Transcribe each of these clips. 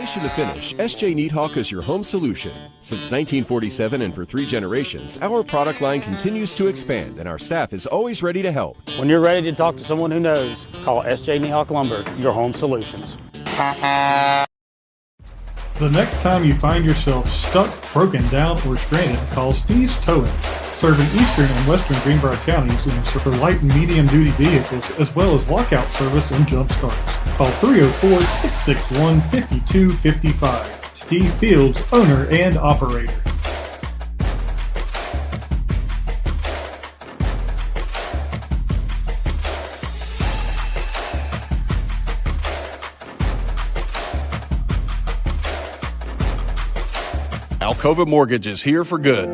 foundation to finish, S.J. Needhawk is your home solution. Since 1947 and for 3 generations, our product line continues to expand and our staff is always ready to help. When you're ready to talk to someone who knows, call S.J. Needhawk Lumber, your home solutions. The next time you find yourself stuck, broken down, or stranded, call Steve's Towing. Serving eastern and western Greenbrier counties and for light and medium duty vehicles, as well as lockout service and jump starts. Call 304-661-5255. Steve Fields, owner and operator. Alcova Mortgage is here for good.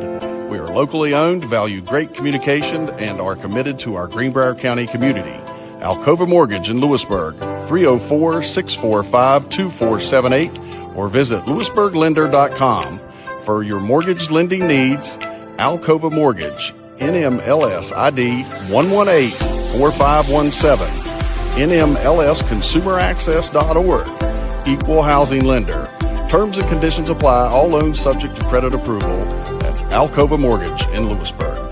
We are locally owned, value great communication, and are committed to our Greenbrier County community. Alcova Mortgage in Lewisburg, 304-645-2478, or visit lewisburglender.com. For your mortgage lending needs, Alcova Mortgage, NMLS ID 1184517, NMLSconsumeraccess.org, Equal Housing Lender. Terms and conditions apply. All loans subject to credit approval. That's Alcova Mortgage in Lewisburg.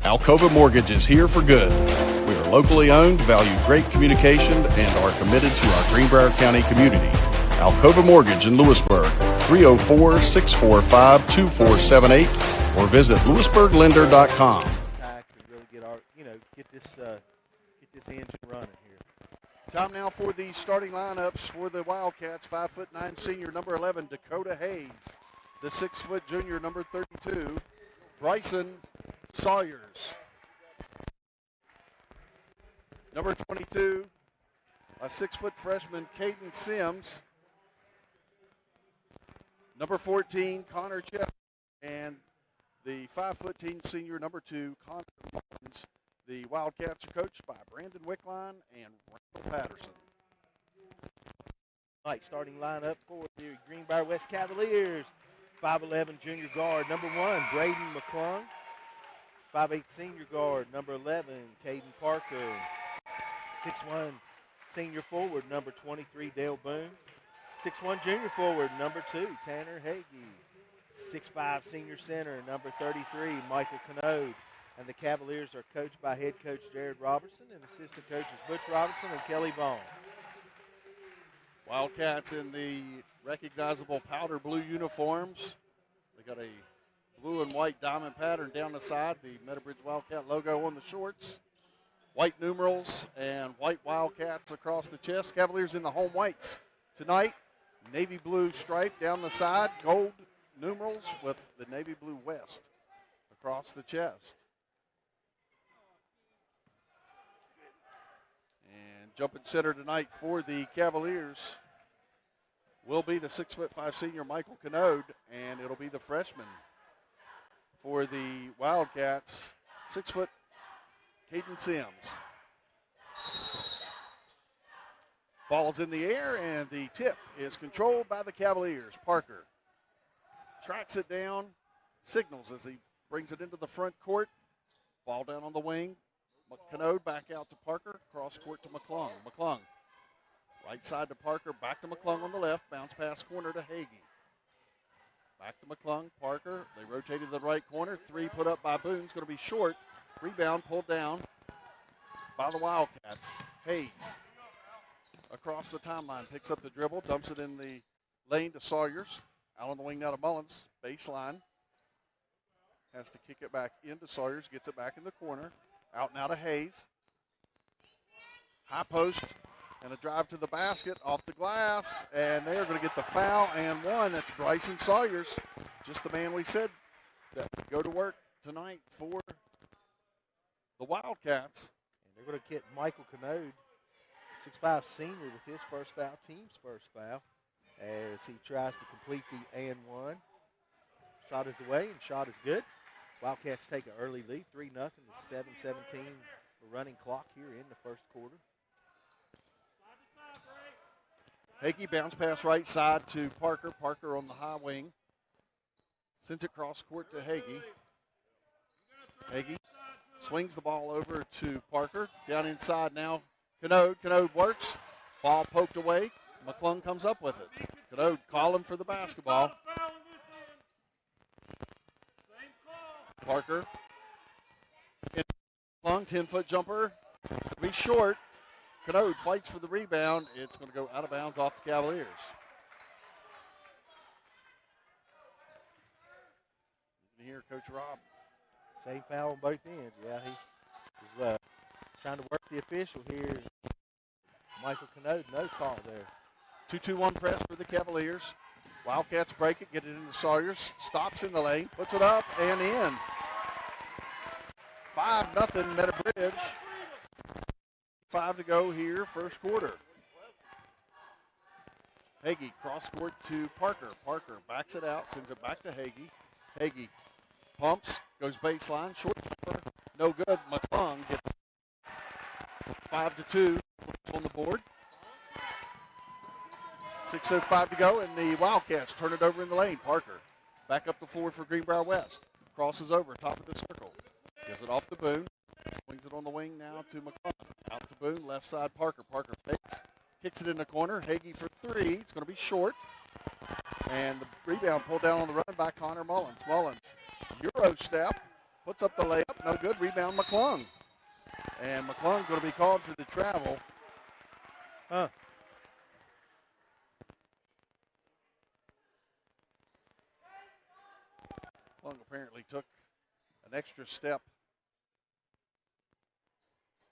Alcova Mortgage is here for good. We are locally owned, value great communication, and are committed to our Greenbrier County community. Alcova Mortgage in Lewisburg, 304-645-2478, or visit lewisburglender.com. To really get this engine running here. Time now for the starting lineups for the Wildcats. 5'9" senior number 11, Dakota Hayes. The 6' junior number 32, Bryson Sawyers. Number 22, a 6' freshman, Caden Sims. Number 14, Connor Chester. And the 5'10" senior number 2, Connor Martins. The Wildcats are coached by Brandon Wickline and Randall Patterson. Right, starting lineup for the Greenbrier West Cavaliers. 5'11" junior guard, number 1, Braden McClung. 5'8" senior guard, number 11, Caden Parker. 6'1" senior forward, number 23, Dale Boone. 6'1" junior forward, number 2, Tanner Hagee. 6'5" senior center, number 33, Michael Canode. And the Cavaliers are coached by head coach Jared Robertson and assistant coaches Butch Robertson and Kelly Vaughn. Wildcats in the recognizable powder blue uniforms. They got a blue and white diamond pattern down the side, the Meadowbridge Wildcat logo on the shorts. White numerals and white Wildcats across the chest. Cavaliers in the home whites tonight. Navy blue stripe down the side, gold numerals with the navy blue west across the chest. And jumping center tonight for the Cavaliers will be the 6'5" senior Michael Canode, and it'll be the freshman for the Wildcats, 6' Caden Sims. Ball's in the air, and the tip is controlled by the Cavaliers. Parker tracks it down, signals as he brings it into the front court. Ball down on the wing. Canode back out to Parker, cross court to McClung. McClung, right side to Parker, back to McClung on the left, bounce pass corner to Hagee. Back to McClung, Parker, they rotated to the right corner. 3 put up by Boone's going to be short. Rebound pulled down by the Wildcats. Hayes across the timeline, picks up the dribble, dumps it in the lane to Sawyers. Out on the wing now to Mullins, baseline. Has to kick it back into Sawyers, gets it back in the corner. Out now to Hayes. High post and a drive to the basket, off the glass, and they are going to get the foul and one. That's Bryson Sawyers, just the man we said that would go to work tonight for the Wildcats. And they're going to get Michael Canode, 6'5" senior, with his first foul, team's first foul, as he tries to complete the and one. Shot is away, and shot is good. Wildcats take an early lead, 3-0, 7:17 running clock here in the first quarter. Hagee bounce pass right side to Parker. Parker on the high wing. Sends it cross court to Hagee. Hagee swings the ball over to Parker. Down inside now, Canode. Canode works. Ball poked away. McClung comes up with it. Canode calling for the basketball. Parker. McClung, 10-foot jumper. Be short. Canode fights for the rebound. It's going to go out of bounds off the Cavaliers. You can hear Coach Rob. Same foul on both ends. Yeah, he was trying to work the official here. Michael Canode, no call there. 2-2-1 press for the Cavaliers. Wildcats break it, get it into Sawyers. Stops in the lane, puts it up and in. 5-0 Meadowbridge. 5 to go here, first quarter. Hagee cross court to Parker. Parker backs it out, sends it back to Hagee. Hagee pumps, goes baseline, short jumper, no good. McClung gets 5-2 on the board. 6:05 to go, and the Wildcats turn it over in the lane. Parker back up the floor for Greenbrier West. Crosses over, top of the circle. Gives it off to Boone. Swings it on the wing now to McClung. Out to Boone, left side Parker. Parker fakes, kicks it in the corner. Hagee for 3. It's going to be short. And the rebound pulled down on the run by Connor Mullins. Mullins, Euro step, puts up the layup, no good. Rebound McClung. And McClung going to be called for the travel. Huh. McClung apparently took an extra step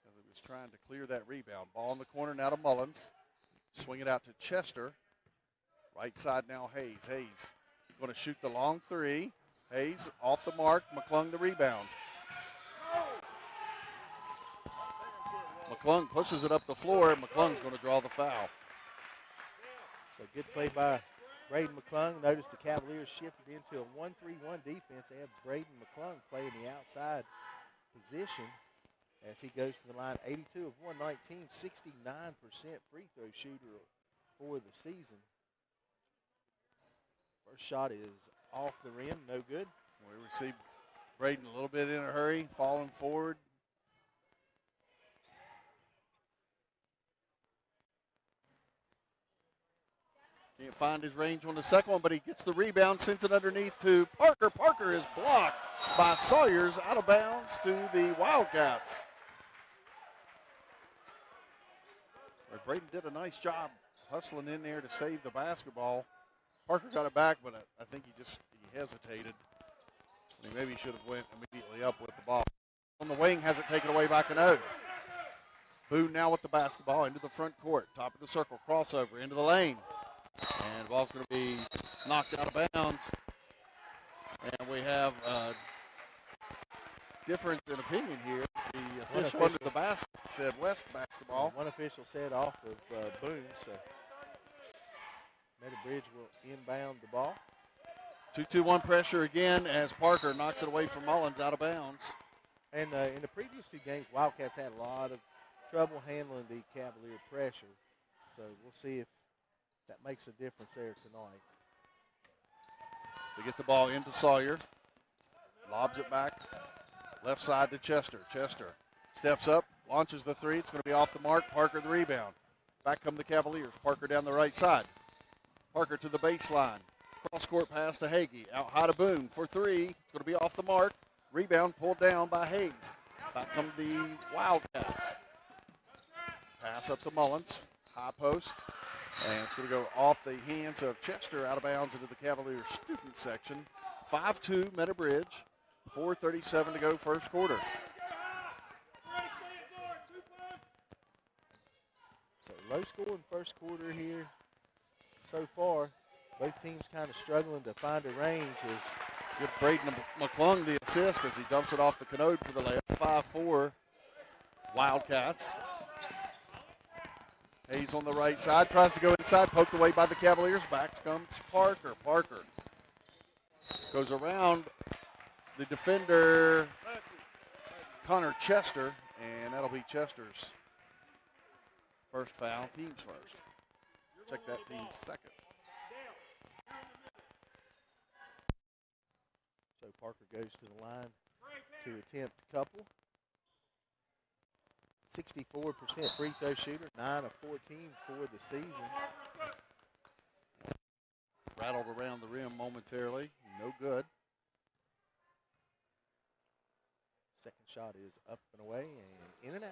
as he was trying to clear that rebound. Ball in the corner now to Mullins. Swing it out to Chester. Right side now Hayes. Hayes going to shoot the long three. Hayes off the mark. McClung the rebound. McClung pushes it up the floor. McClung's going to draw the foul. So good play by Braden McClung. Notice the Cavaliers shifted into a 1-3-1 defense. They have Braden McClung playing the outside position as he goes to the line. 82 of 119, 69% free throw shooter for the season. First shot is off the rim, no good. We see Braden a little bit in a hurry, falling forward. Can't find his range on the second one, but he gets the rebound, sends it underneath to Parker. Parker is blocked by Sawyers, out of bounds to the Wildcats. Braden did a nice job hustling in there to save the basketball. Parker got it back, but I think he hesitated. He maybe should have went immediately up with the ball. On the wing, has it taken away by Canode. Boone now with the basketball into the front court. Top of the circle, crossover into the lane. And the ball's going to be knocked out of bounds. And we have a difference in opinion here. The official under the basket said West basketball. One official said off of Boone, so Meadow Bridge will inbound the ball. 2-2-1 pressure again as Parker knocks it away from Mullins out of bounds. And in the previous two games, Wildcats had a lot of trouble handling the Cavalier pressure. So we'll see if that makes a difference there tonight. They get the ball into Sawyer. Lobs it back. Left side to Chester. Chester steps up, launches the three. It's going to be off the mark. Parker the rebound. Back come the Cavaliers. Parker down the right side. Parker to the baseline. Cross-court pass to Hagee. Out high to Boone for three. It's going to be off the mark. Rebound pulled down by Hayes. Back come the Wildcats. Pass up to Mullins. High post. And it's going to go off the hands of Chester, out of bounds into the Cavaliers student section. 5-2 Meadow Bridge. 4:37 to go first quarter. So low scoring first quarter here so far. Both teams kind of struggling to find a range. Give Braden McClung the assist as he dumps it off to Canode for the layup. 5-4 Wildcats. Hayes on the right side, tries to go inside, poked away by the Cavaliers. Back comes Parker. Parker goes around the defender, Connor Chester, and that'll be Chester's first foul, team's first. Check that team's second. So Parker goes to the line to attempt a couple. 64% free throw shooter, 9 of 14 for the season. Rattled around the rim momentarily, no good. Second shot is up and away and in and out.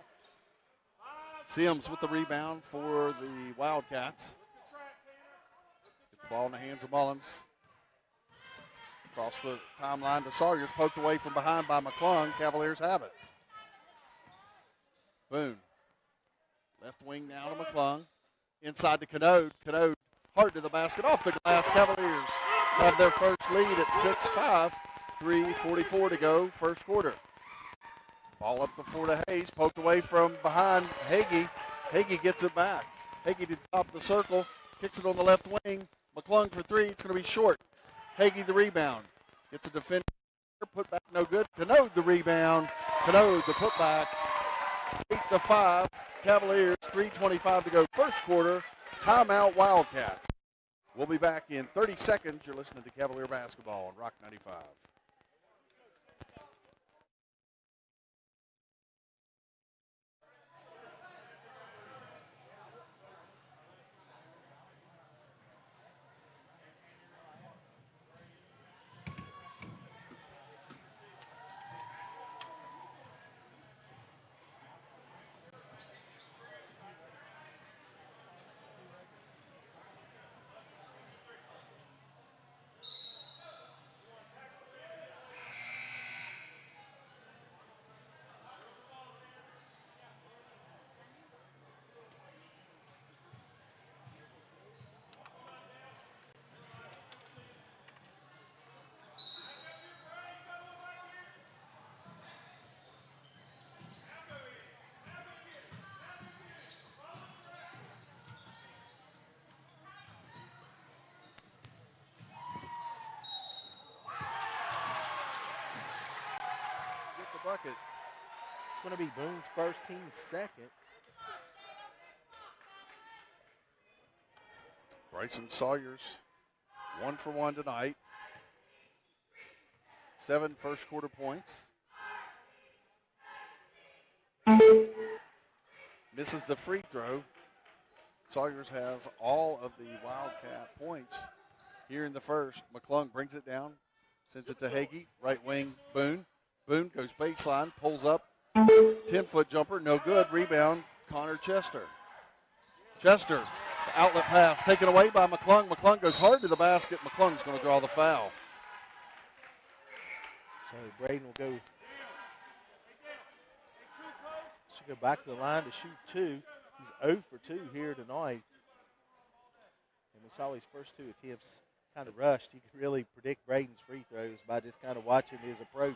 Sims with the rebound for the Wildcats. Get the ball in the hands of Mullins. Across the timeline to Sawyers, poked away from behind by McClung. Cavaliers have it. Boone. Left wing now to McClung. Inside to Canode. Canode hard to the basket, off the glass. Cavaliers have their first lead at 6-5. 3:44 to go first quarter. Ball up the floor to Hayes, poked away from behind Hagee. Hagee gets it back. Hagee to the top of the circle, kicks it on the left wing. McClung for three, it's going to be short. Hagee the rebound, gets a defender, put back no good. Canode the rebound, Canode the putback. 8-5, Cavaliers, 3:25 to go first quarter. Timeout Wildcats. We'll be back in 30 seconds. You're listening to Cavalier Basketball on Rock 95. bucket. It's going to be Boone's first, team's second. Bryson Sawyers, 1 for 1 tonight. 7 first quarter points. Misses the free throw. Sawyers has all of the Wildcat points here in the first. McClung brings it down, sends it to Hagee, right wing Boone. Boone goes baseline, pulls up, 10-foot jumper, no good. Rebound, Connor Chester. Chester, the outlet pass taken away by McClung. McClung goes hard to the basket. McClung's going to draw the foul. So Braden will go. Should go back to the line to shoot 2. He's 0 for 2 here tonight. And we saw his first 2 attempts kind of rushed. You can really predict Braden's free throws by just kind of watching his approach.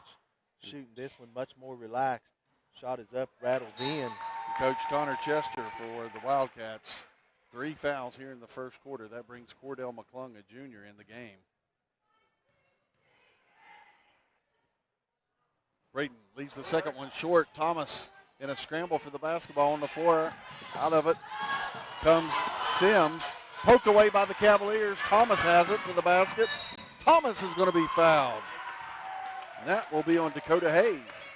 Shooting this one much more relaxed. Shot is up, rattles in. Coach Connor Chester for the Wildcats. 3 fouls here in the first quarter. That brings Cordell McClung, a junior, in the game. Braden leaves the second one short. Thomas in a scramble for the basketball on the floor. Out of it comes Sims. Poked away by the Cavaliers. Thomas has it to the basket. Thomas is going to be fouled. And that will be on Dakota Hayes.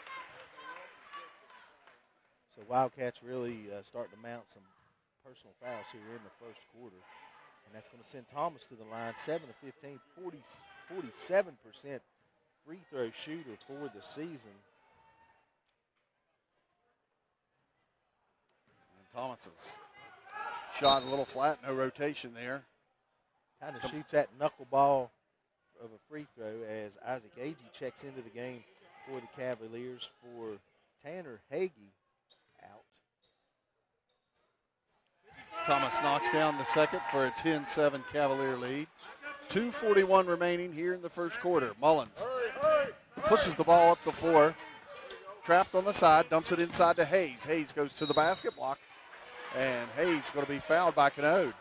So Wildcats really starting to mount some personal fouls here in the first quarter. And that's going to send Thomas to the line. 7 of 15, 47% free throw shooter for the season. And Thomas's shot a little flat, no rotation there. Kind of shoots that knuckleball of a free throw as Isaac Agee checks into the game for the Cavaliers for Tanner Hagee out. Thomas knocks down the second for a 10-7 Cavalier lead. 2:41 remaining here in the first quarter. Mullins pushes the ball up the floor. Trapped on the side, dumps it inside to Hayes. Hayes goes to the basket block, and Hayes going to be fouled by Canode.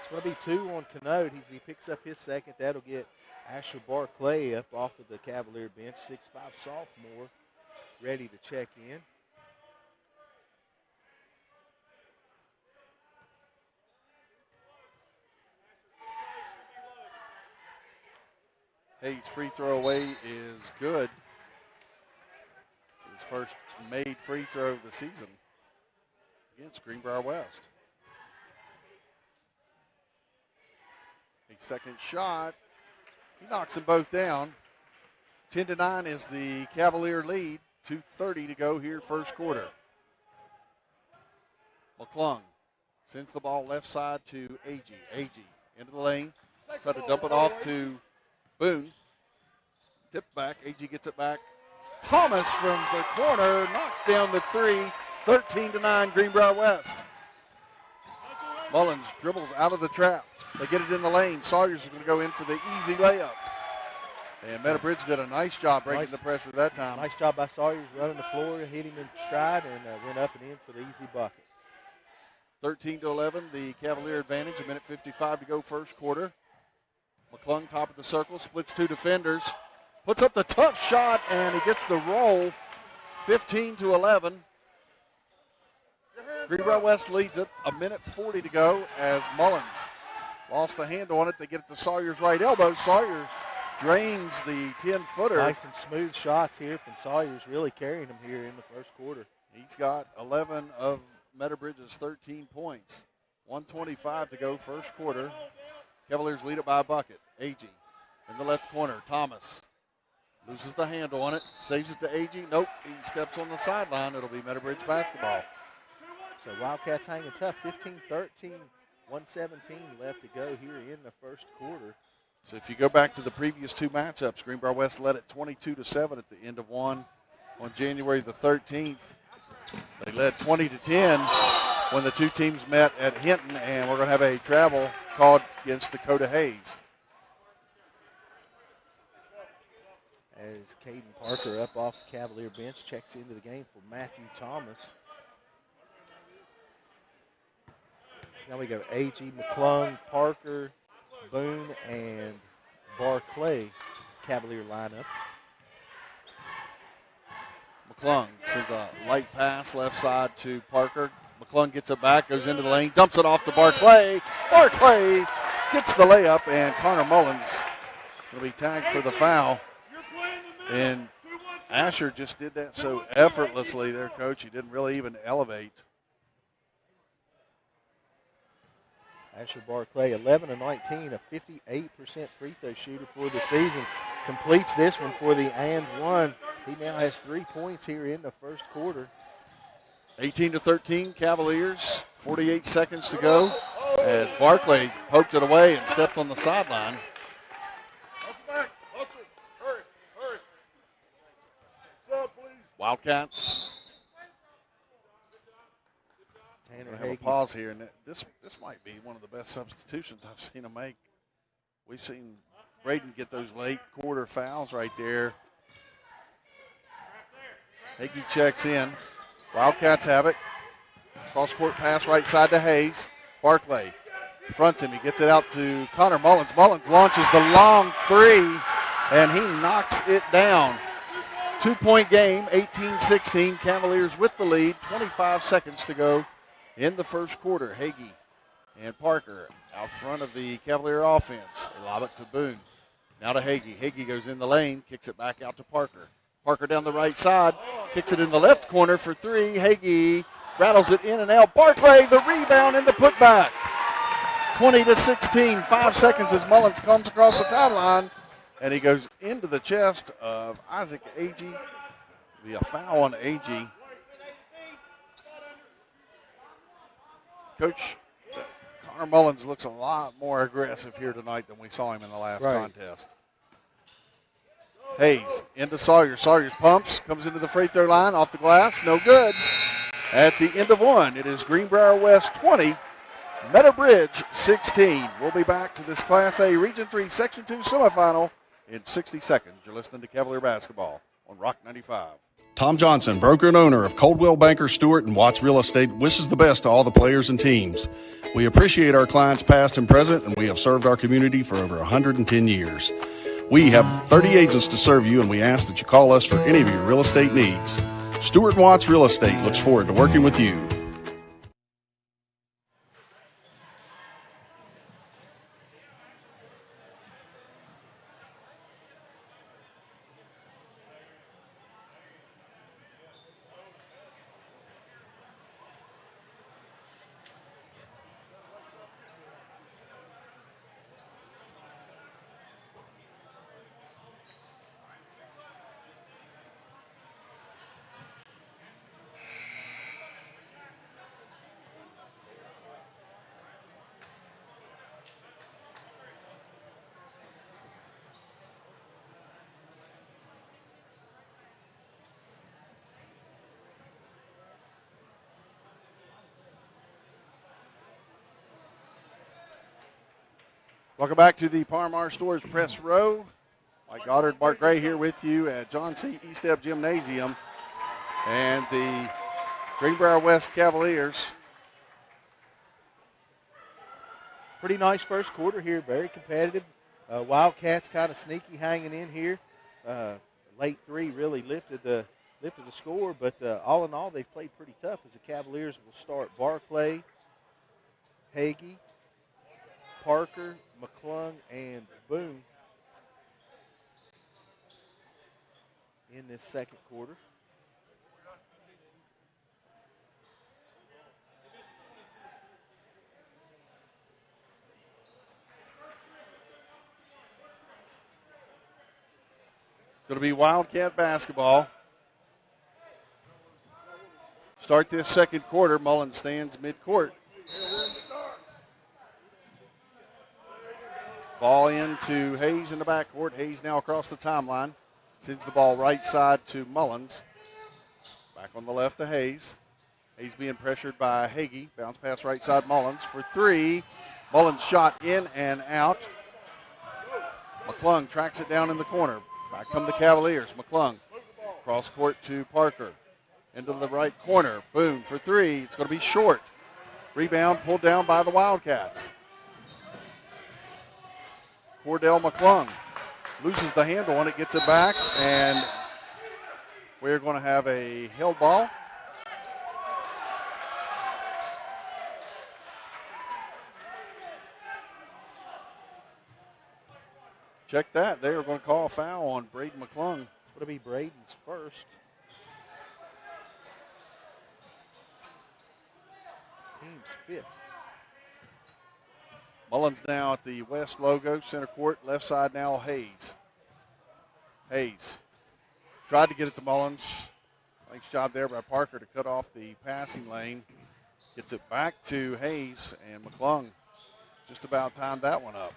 It's going to be 2 on Canode. He picks up his second. That'll get Asher Barclay up off of the Cavalier bench, 6'5" sophomore, ready to check in. Hayes' free throw away is good. It's his first made free throw of the season against Greenbrier West. A second shot. He knocks them both down. 10-9 is the Cavalier lead. 2:30 to go here, first quarter. McClung sends the ball left side to Agee. Agee into the lane. Try to dump it off to Boone. Tip back. Agee gets it back. Thomas from the corner knocks down the 3. 13-9 Greenbrier West. Mullins dribbles out of the trap. They get it in the lane. Sawyers is going to go in for the easy layup. And Meadowbridge did a nice job breaking the pressure that time. Nice job by Sawyers running the floor, hit him in stride, and went up and in for the easy bucket. 13-11, the Cavalier advantage. 1:55 to go first quarter. McClung top of the circle, splits 2 defenders. Puts up the tough shot, and he gets the roll. 15-11. Greenbrier West leads it. 1:40 to go as Mullins lost the handle on it. They get it to Sawyer's right elbow. Sawyers drains the 10-footer. Nice and smooth shots here from Sawyers, really carrying him here in the first quarter. He's got 11 of Meadowbridge's 13 points. 1:25 to go first quarter. Cavaliers lead it by a bucket. Agee in the left corner. Thomas loses the handle on it. Saves it to Agee. Nope, he steps on the sideline. It'll be Meadowbridge basketball. So Wildcats hanging tough. 15-13, 1:17 left to go here in the first quarter. So if you go back to the previous 2 matchups, Greenbrier West led it 22-7 at the end of one on January the 13th. They led 20-10 when the 2 teams met at Hinton, and we're going to have a travel called against Dakota Hayes. As Caden Parker up off the Cavalier bench checks into the game for Matthew Thomas. Now we go Agee, McClung, Parker, Boone, and Barclay Cavalier lineup. McClung sends a light pass left side to Parker. McClung gets it back, goes into the lane, dumps it off to Barclay. Barclay gets the layup, and Connor Mullins will be tagged for the foul. And Asher just did that so effortlessly there, Coach. He didn't really even elevate. Asher Barclay, 11 of 19, a 58% free throw shooter for the season. Completes this one for the and one. He now has 3 points here in the first quarter. 18-13 Cavaliers, 48 seconds to go as Barclay poked it away and stepped on the sideline. Wildcats. Tanner Have a pause here, and this might be one of the best substitutions I've seen him make. We've seen Braden get those late quarter fouls right there. Hagee checks in. Wildcats have it. Cross-court pass right side to Hayes. Barclay fronts him. He gets it out to Connor Mullins. Mullins launches the long three, and he knocks it down. 2-point game, 18-16. Cavaliers with the lead. 25 seconds to go in the first quarter. Hagee and Parker out front of the Cavalier offense. They lob it to Boone. Now to Hagee. Hagee goes in the lane, kicks it back out to Parker. Parker down the right side, kicks it in the left corner for three. Hagee rattles it in and out. Barclay, the rebound and the putback. 20-16, 5 seconds as Mullins comes across the timeline, and he goes into the chest of Isaac Agee. It'll be a foul on Agee. Coach, Connor Mullins looks a lot more aggressive here tonight than we saw him in the last contest. Hayes into Sawyer. Sawyer's pumps, comes into the free throw line, off the glass, no good. At the end of one, it is Greenbrier West 20, Meadow Bridge 16. We'll be back to this Class A Region 3 Section 2 semifinal in 60 seconds. You're listening to Cavalier Basketball on Rock 95. Tom Johnson, broker and owner of Coldwell Banker Stewart and Watts Real Estate, wishes the best to all the players and teams. We appreciate our clients past and present, and we have served our community for over 110 years. We have 30 agents to serve you, and we ask that you call us for any of your real estate needs. Stewart and Watts Real Estate looks forward to working with you. Welcome back to the Parmar Stores Press Row. Mike Goddard, Bart Gray here with you at John C. Estep Gymnasium. And the Greenbrier West Cavaliers. Pretty nice first quarter here, very competitive. Wildcats kind of sneaky hanging in here. Late three really lifted the score, but all in all, they've played pretty tough as the Cavaliers will start Barclay, Hagee, Parker, McClung, and Boone in this second quarter. It's going to be Wildcat basketball. Start this second quarter. Mullins stands midcourt. Ball into Hayes in the backcourt. Hayes now across the timeline. Sends the ball right side to Mullins. Back on the left to Hayes. Hayes being pressured by Hagee. Bounce pass right side Mullins for three. Mullins shot in and out. McClung tracks it down in the corner. Back come the Cavaliers. McClung cross court to Parker. Into the right corner. Boone for three. It's going to be short. Rebound pulled down by the Wildcats. Cordell McClung loses the handle on it, gets it back, and We're going to have a held ball. Check that. They are going to call a foul on Braden McClung. It's going to be Braden's first. Team's fifth. Mullins now at the West logo, center court, left side now Hayes. Hayes tried to get it to Mullins. Nice job there by Parker to cut off the passing lane. Gets it back to Hayes, and McClung just about timed that one up.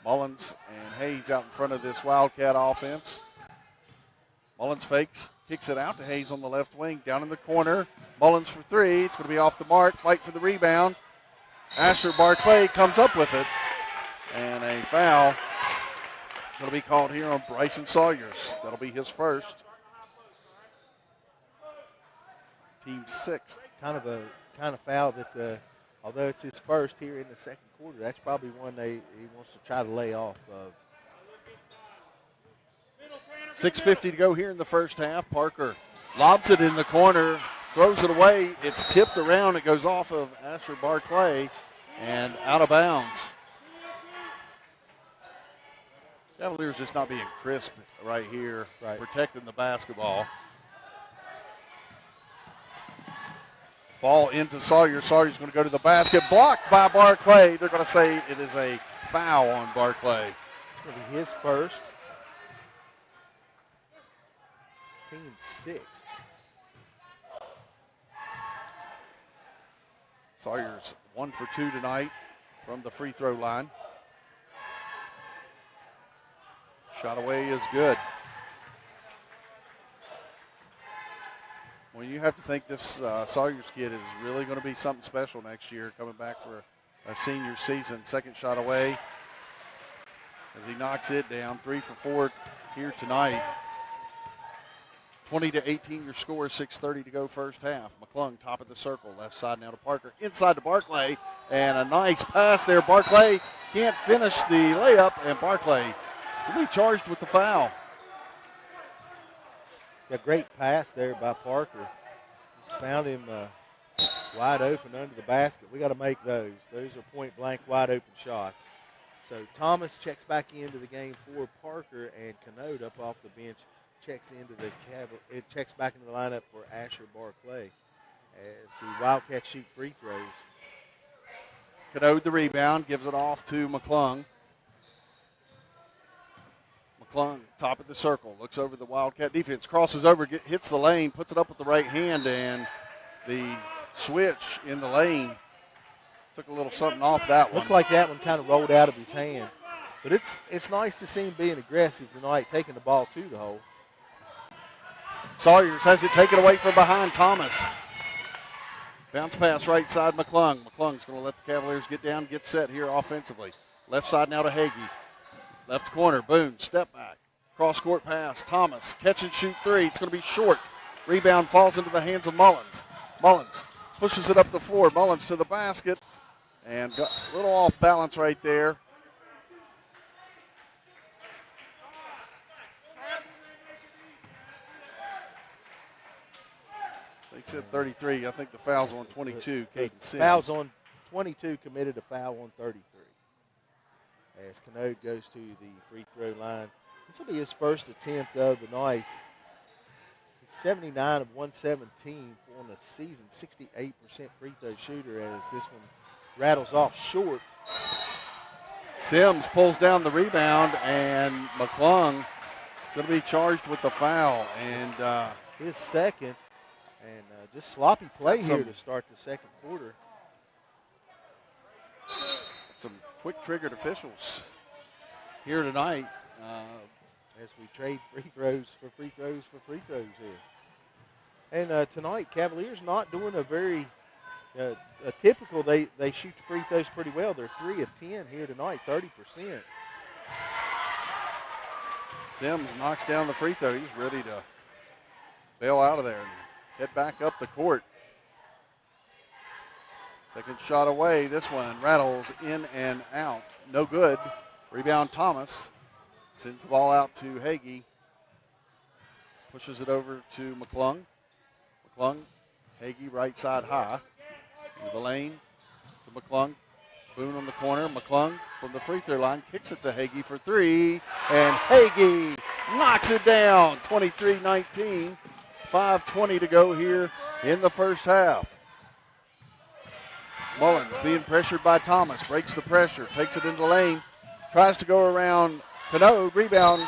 Mullins and Hayes out in front of this Wildcat offense. Mullins fakes, kicks it out to Hayes on the left wing, down in the corner. Mullins for three. It's going to be off the mark. Fight for the rebound. Asher Barclay comes up with it, and a foul going to be called here on Bryson Sawyers. That'll be his first. Team sixth. Kind of foul that, although it's his first here in the second quarter, that's probably one he wants to try to lay off of. 6:50 to go here in the first half. Parker lobs it in the corner, throws it away. It's tipped around. It goes off of Asher Barclay and out of bounds. Cavaliers just not being crisp right here, protecting the basketball. Ball into Sawyer. Sawyer's going to go to the basket. Blocked by Barclay. They're going to say it is a foul on Barclay. It's going to be his first. Team sixth. Sawyer's 1 for 2 tonight from the free throw line. Shot away is good. Well, you have to think this Sawyer's kid is really going to be something special next year, coming back for a senior season. Second shot away as he knocks it down. 3 for 4 here tonight. 20-18 your score, 6:30 to go first half. McClung top of the circle, left side now to Parker. Inside to Barclay, and a nice pass there. Barclay can't finish the layup, and Barclay will be charged with the foul. A great pass there by Parker. Just found him wide open under the basket. We got to make those. Those are point blank wide open shots. So Thomas checks back into the game for Parker, and Canode up off the bench checks back into the lineup for Asher Barclay as the Wildcats shoot free throws. Canode the rebound, gives it off to McClung. McClung, top of the circle, looks over the Wildcat defense, crosses over, hits the lane, puts it up with the right hand, and the switch in the lane took a little something off that one. Looked like that one kind of rolled out of his hand. But it's nice to see him being aggressive tonight, taking the ball to the hole. Sawyers has it taken away from behind Thomas. Bounce pass right side McClung. McClung's going to let the Cavaliers get down, get set here offensively. Left side now to Hagee. Left corner, Boone, step back. Cross-court pass, Thomas, catch and shoot three. It's going to be short. Rebound falls into the hands of Mullins. Mullins pushes it up the floor. Mullins to the basket, and got a little off balance right there. They said 33. I think the foul's on 22, Caden Sims. Foul's on 22, committed a foul on 33. As Canode goes to the free throw line. This will be his first attempt of the night. He's 79 of 117 on the season, 68% free throw shooter as this one rattles off short. Sims pulls down the rebound, and McClung is going to be charged with the foul. And his second, and just sloppy play here to start the second quarter. Some quick-triggered officials here tonight. As we trade free throws for free throws for free throws here. And tonight, Cavaliers not doing a very typical. They shoot the free throws pretty well. They're 3 of 10 here tonight, 30%. Sims knocks down the free throw. He's ready to bail out of there and head back up the court. Second shot away. This one rattles in and out. No good. Rebound Thomas. Sends the ball out to Hagee. Pushes it over to McClung. McClung, Hagee right side high. Into the lane to McClung. Boone on the corner. McClung from the free throw line kicks it to Hagee for three. And Hagee knocks it down. 23-19. 5:20 to go here in the first half. Mullins being pressured by Thomas. Breaks the pressure. Takes it into the lane. Tries to go around Cano. Rebound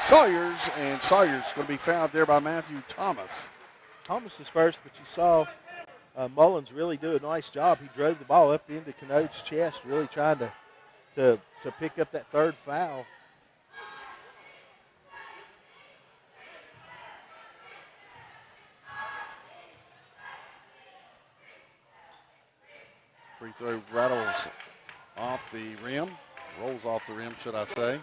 Sawyers. And Sawyers going to be fouled there by Matthew Thomas. Thomas is first, but you saw Mullins really do a nice job. He drove the ball up into Cano's chest, really trying to pick up that third foul. Free throw rattles off the rim. Rolls off the rim, should I say.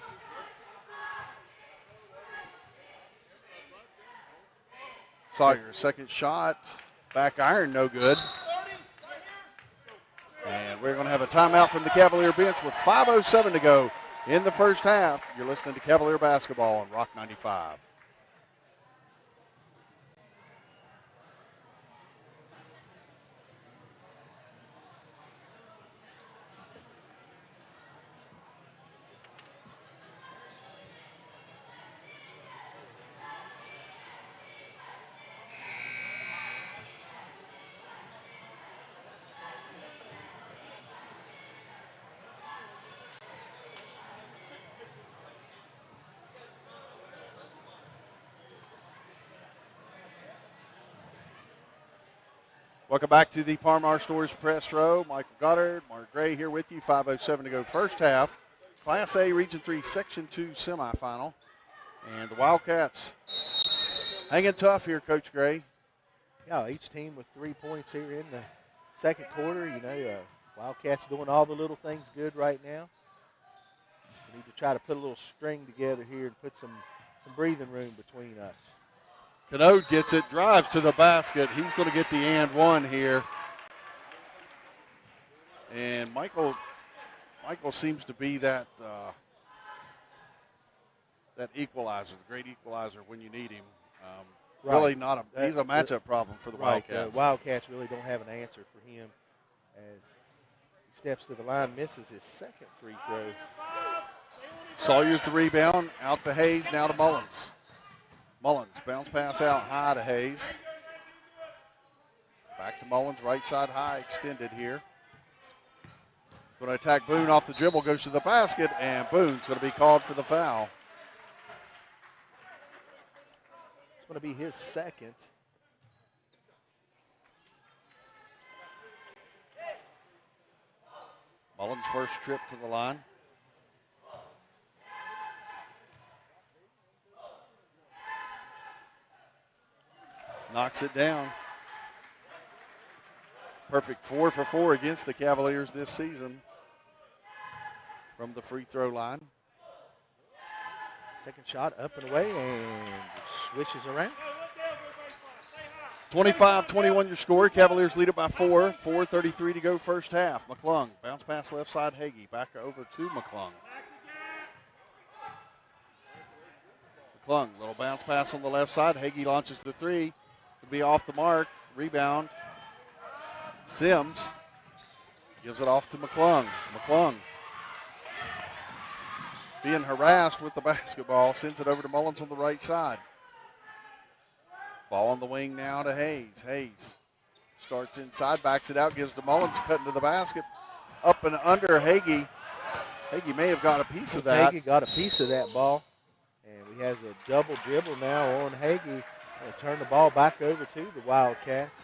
Sawyer's second shot. Back iron, no good. And we're going to have a timeout from the Cavalier bench with 5:07 to go in the first half. You're listening to Cavalier basketball on Rock 95. Welcome back to the Par-Mar Stores Press Row. Michael Goddard, Mark Gray here with you. 5:07 to go first half. Class A Region 3 Section 2 semifinal. And the Wildcats hanging tough here, Coach Gray. Yeah, each team with 3 points here in the second quarter. You know, Wildcats doing all the little things good right now. We need to try to put a little string together here and put some breathing room between us. Cano gets it, drives to the basket. He's going to get the and one here. And Michael seems to be that equalizer, the great equalizer when you need him. Right. Really not he's a matchup problem for the Wildcats. The Wildcats really don't have an answer for him as he steps to the line, misses his second free throw. Sawyer's the rebound, out to Hayes, now to Mullins. Mullins, bounce pass out high to Hayes. Back to Mullins, right side high, extended here. Going to attack Boone off the dribble, goes to the basket, and Boone's going to be called for the foul. It's going to be his second. Mullins' first trip to the line. Knocks it down. Perfect 4 for 4 against the Cavaliers this season from the free throw line. Second shot up and away and switches around. 25-21 your score. Cavaliers lead it by 4. 4:33 to go first half. McClung, bounce pass left side, Hagee. Back over to McClung. McClung, little bounce pass on the left side. Hagee launches the three. To be off the mark. Rebound. Sims gives it off to McClung. McClung being harassed with the basketball. Sends it over to Mullins on the right side. Ball on the wing now to Hayes. Hayes starts inside, backs it out, gives to Mullins, cutting to the basket. Up and under Hagee. Hagee may have got a piece of that. Hagee got a piece of that ball. And we have a double dribble now on Hagee. And turn the ball back over to the Wildcats.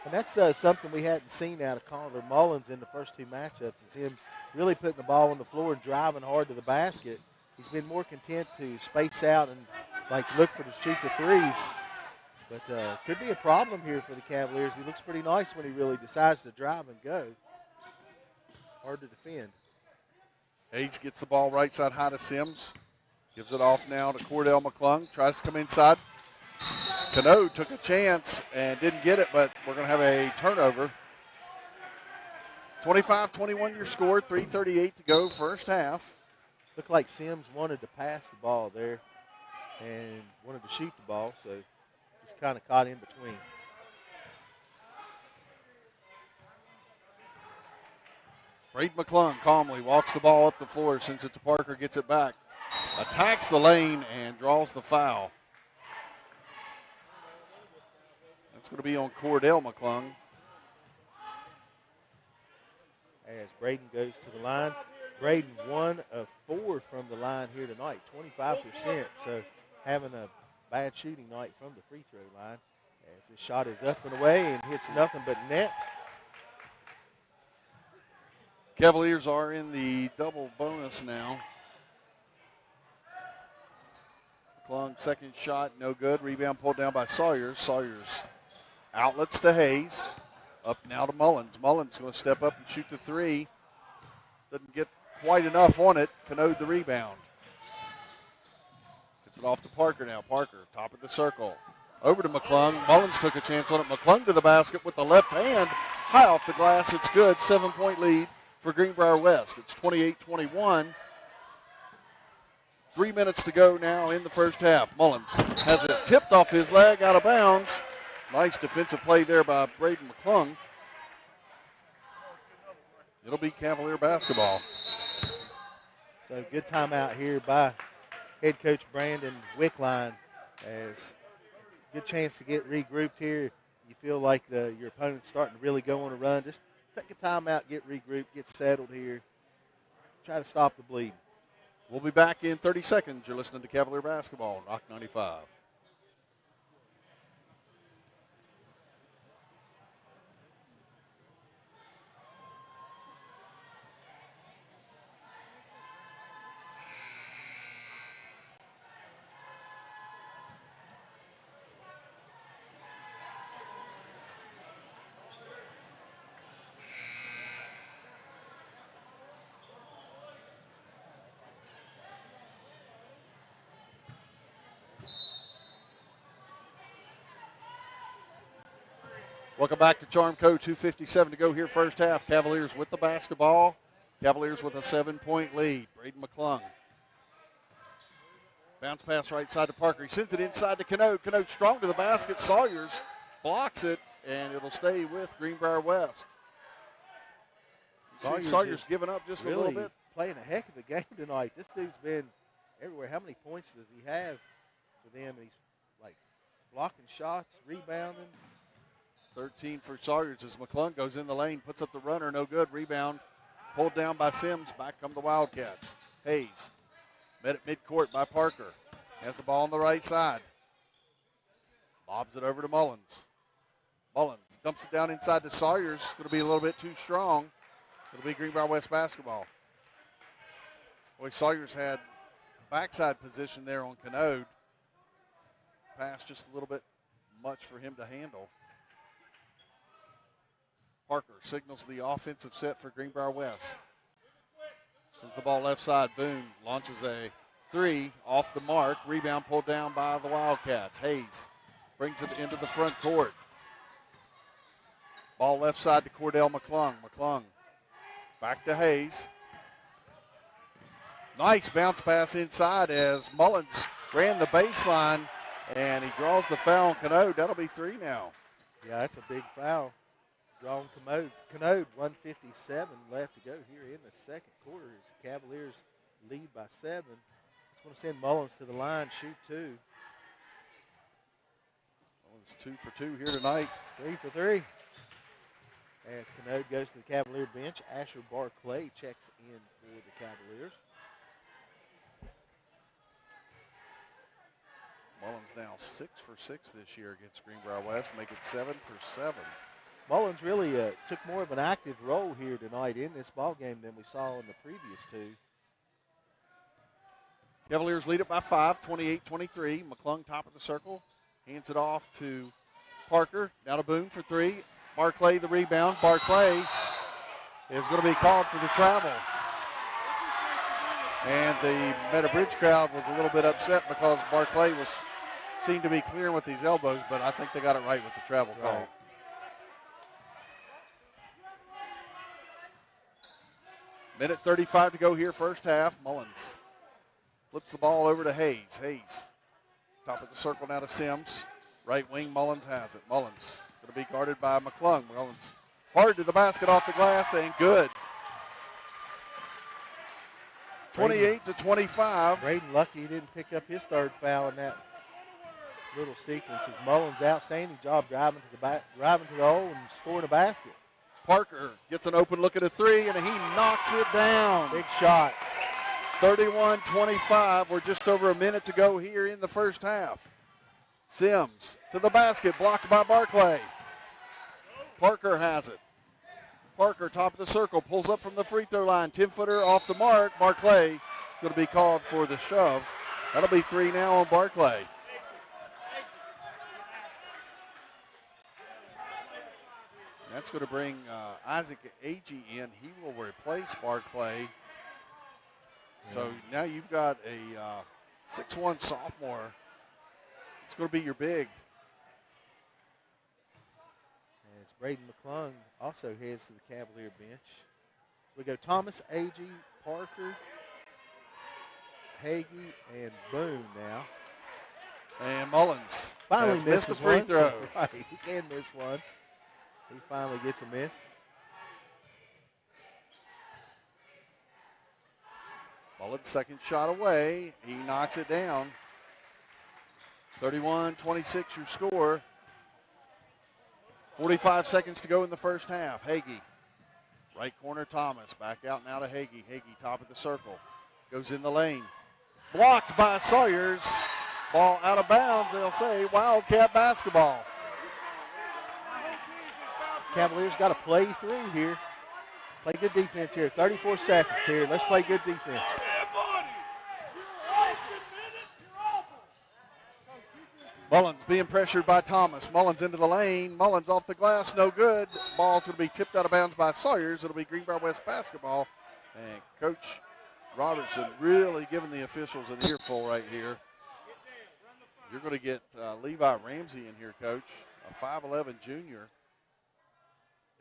And that's something we hadn't seen out of Connor Mullins in the first two matchups. Is him really putting the ball on the floor and driving hard to the basket. He's been more content to space out and look for the shoot the threes. But could be a problem here for the Cavaliers. He looks pretty nice when he really decides to drive and go. Hard to defend. Hayes gets the ball right side high to Sims. Gives it off now to Cordell McClung. Tries to come inside. Cano took a chance and didn't get it, but we're going to have a turnover. 25-21 your score. 3:38 to go first half. Looked like Sims wanted to pass the ball there. and wanted to shoot the ball, so just kind of caught in between. Braden McClung calmly walks the ball up the floor, sends it to Parker, gets it back, attacks the lane, and draws the foul. That's going to be on Cordell McClung. As Braden goes to the line. Braden 1 of 4 from the line here tonight, 25%. So having a bad shooting night from the free throw line. As this shot is up and away and hits nothing but net. Cavaliers are in the double bonus now. McClung, second shot, no good. Rebound pulled down by Sawyers. Sawyers outlets to Hayes. Up now to Mullins. Mullins going to step up and shoot the three. Doesn't get quite enough on it. Canode the rebound. Gets it off to Parker now. Parker, top of the circle. Over to McClung. Mullins took a chance on it. McClung to the basket with the left hand. High off the glass. It's good. 7-point lead for Greenbrier West. It's 28-21. 3 minutes to go now in the first half. Mullins has it tipped off his leg, out of bounds. Nice defensive play there by Braden McClung. It'll be Cavalier basketball. So good timeout here by head coach Brandon Wickline. As good chance to get regrouped here. You feel like your opponent's starting to really go on a run. Just take a timeout, get regrouped, get settled here. Try to stop the bleeding. We'll be back in 30 seconds. You're listening to Cavalier basketball on Rock 95. Welcome back to Charmco. 2:57 to go here first half. Cavaliers with the basketball. Cavaliers with a 7-point lead. Braden McClung. Bounce pass right side to Parker. He sends it inside to Canode. Canode strong to the basket. Sawyers blocks it, and it'll stay with Greenbrier West. Sawyers giving up just really a little bit. Playing a heck of a game tonight. This dude's been everywhere. How many points does he have for them? He's like blocking shots, rebounding. 13 for Sawyers as McClung goes in the lane, puts up the runner, no good. Rebound pulled down by Sims. Back come the Wildcats. Hayes met at midcourt by Parker. Has the ball on the right side. Lobs it over to Mullins. Mullins dumps it down inside to Sawyers. Going to be a little bit too strong. It'll be Greenbrier West basketball. Boy, Sawyers had backside position there on Canode. Pass just a little bit much for him to handle. Parker signals the offensive set for Greenbrier West. Sends the ball left side. Boone launches a three off the mark. Rebound pulled down by the Wildcats. Hayes brings it into the front court. Ball left side to Cordell McClung. McClung back to Hayes. Nice bounce pass inside as Mullins ran the baseline, and he draws the foul on Canode. That'll be three now. Yeah, that's a big foul. Drawing Canode, 1:57 left to go here in the second quarter as the Cavaliers lead by 7. Just want to send Mullins to the line, shoot two. Mullins 2 for 2 here tonight. 3 for 3. As Canode goes to the Cavalier bench, Asher Barclay checks in for the Cavaliers. Mullins now 6 for 6 this year against Greenbrier West, making 7 for 7. Mullins really took more of an active role here tonight in this ball game than we saw in the previous two. Cavaliers lead it by 5, 28-23. McClung top of the circle, hands it off to Parker. Now to Boone for 3. Barclay the rebound. Barclay is going to be called for the travel. And the Meadow Bridge crowd was a little bit upset because Barclay seemed to be clearing with his elbows, but I think they got it right with the travel call. Minute 35 to go here, first half. Mullins flips the ball over to Hayes. Hayes Top of the circle now to Sims. Right wing, Mullins has it. Mullins going to be guarded by McClung. Mullins hard to the basket, off the glass, and good. 28-25. Braden lucky he didn't pick up his third foul in that little sequence. As Mullins, outstanding job driving to the hole and scoring a basket. Parker gets an open look at a three, and he knocks it down. Big shot. 31-25. We're just over a minute to go here in the first half. Sims to the basket, blocked by Barclay. Parker has it. Parker, top of the circle, pulls up from the free throw line. 10-footer off the mark. Barclay going to be called for the shove. That'll be 3 now on Barclay. That's going to bring Isaac Agee in. He will replace Barclay. So now you've got a 6'1 sophomore. It's going to be your big. As Braden McClung also heads to the Cavalier bench. We go Thomas, Agee, Parker, Hagee, and Boone now. And Mullins finally missed a free throw. Right, he can miss one. He finally gets a miss. Mullins' second shot away. He knocks it down. 31-26 your score. 45 seconds to go in the first half. Hagee, right corner Thomas. Back out now to Hagee. Hagee, top of the circle. Goes in the lane. Blocked by Sawyers. Ball out of bounds, they'll say. Wildcat basketball. Cavaliers got to play through here. Play good defense here. 34 seconds here. Let's play good defense. Mullins being pressured by Thomas. Mullins into the lane. Mullins off the glass, no good. Ball's going to be tipped out of bounds by Sawyers. It'll be Greenbrier West basketball. And Coach Robertson really giving the officials an earful right here. You're going to get Levi Ramsey in here, Coach, a 5'11 junior.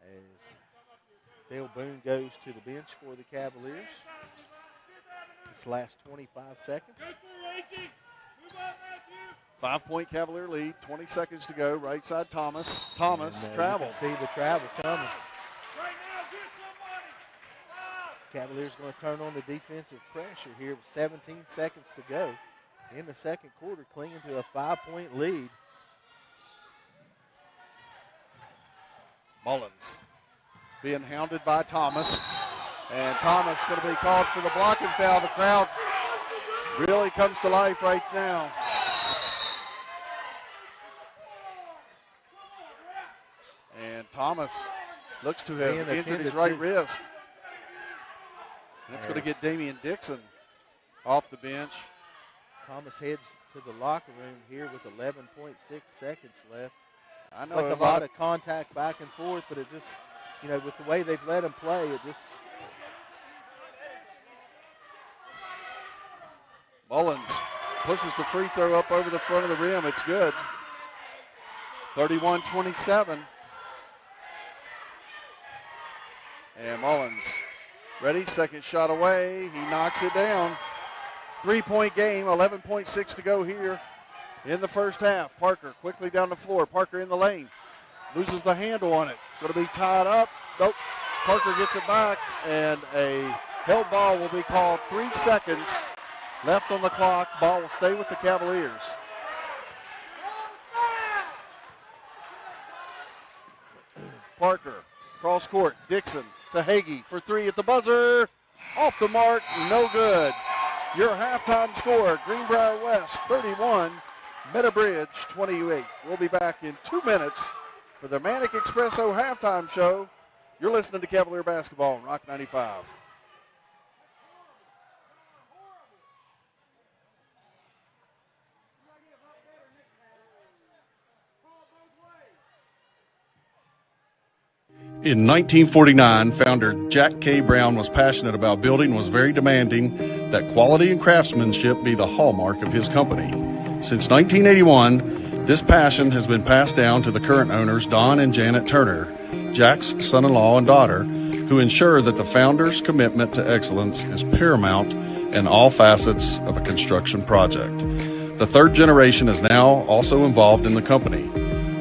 As Dale Boone goes to the bench for the Cavaliers. This last 25 seconds. 5-point Cavalier lead, 20 seconds to go. Right side Thomas. Thomas travels. See the travel coming. Cavaliers going to turn on the defensive pressure here with 17 seconds to go in the second quarter, clinging to a 5-point lead. Mullins being hounded by Thomas. And Thomas going to be called for the blocking foul. The crowd really comes to life right now. And Thomas looks to have injured his right wrist. That's going to get Damian Dixon off the bench. Thomas heads to the locker room here with 11.6 seconds left. I know like a lot of contact back and forth, but it just, you know, with the way they've let him play, it just. Mullins pushes the free throw up over the front of the rim. It's good. 31-27. And Mullins ready, second shot away. He knocks it down. 3-point game, 11.6 to go here in the first half. Parker quickly down the floor. Parker in the lane. Loses the handle on it. Going to be tied up. Nope. Parker gets it back, and a held ball will be called. 3 seconds left on the clock. Ball will stay with the Cavaliers. Parker, cross court. Dixon to Hagee for 3 at the buzzer. Off the mark, no good. Your halftime score, Greenbrier West 31, Meadowbridge 28. We'll be back in 2 minutes for the Manic Espresso halftime show. You're listening to Cavalier Basketball on Rock 95. In 1949, founder Jack K. Brown was passionate about building and was very demanding that quality and craftsmanship be the hallmark of his company. Since 1981, this passion has been passed down to the current owners, Don and Janet Turner, Jack's son-in-law and daughter, who ensure that the founder's commitment to excellence is paramount in all facets of a construction project. The third generation is now also involved in the company.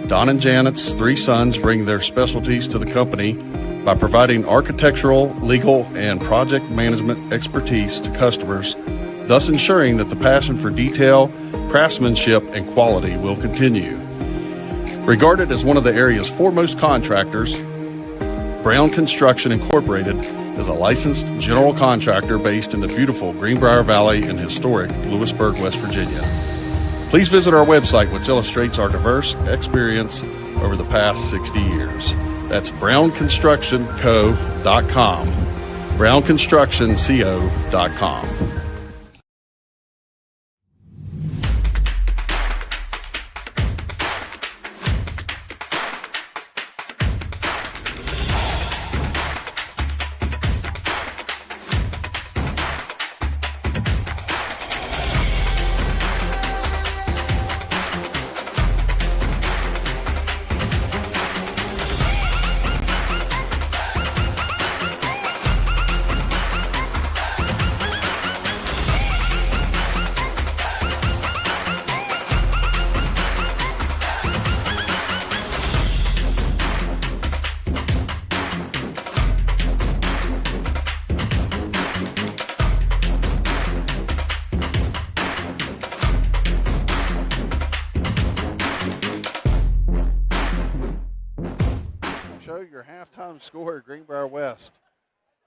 Don and Janet's 3 sons bring their specialties to the company by providing architectural, legal, and project management expertise to customers, thus ensuring that the passion for detail, craftsmanship, and quality will continue. Regarded as one of the area's foremost contractors, Brown Construction Incorporated is a licensed general contractor based in the beautiful Greenbrier Valley in historic Lewisburg, West Virginia. Please visit our website, which illustrates our diverse experience over the past 60 years. That's brownconstructionco.com, brownconstructionco.com. Score Greenbrier West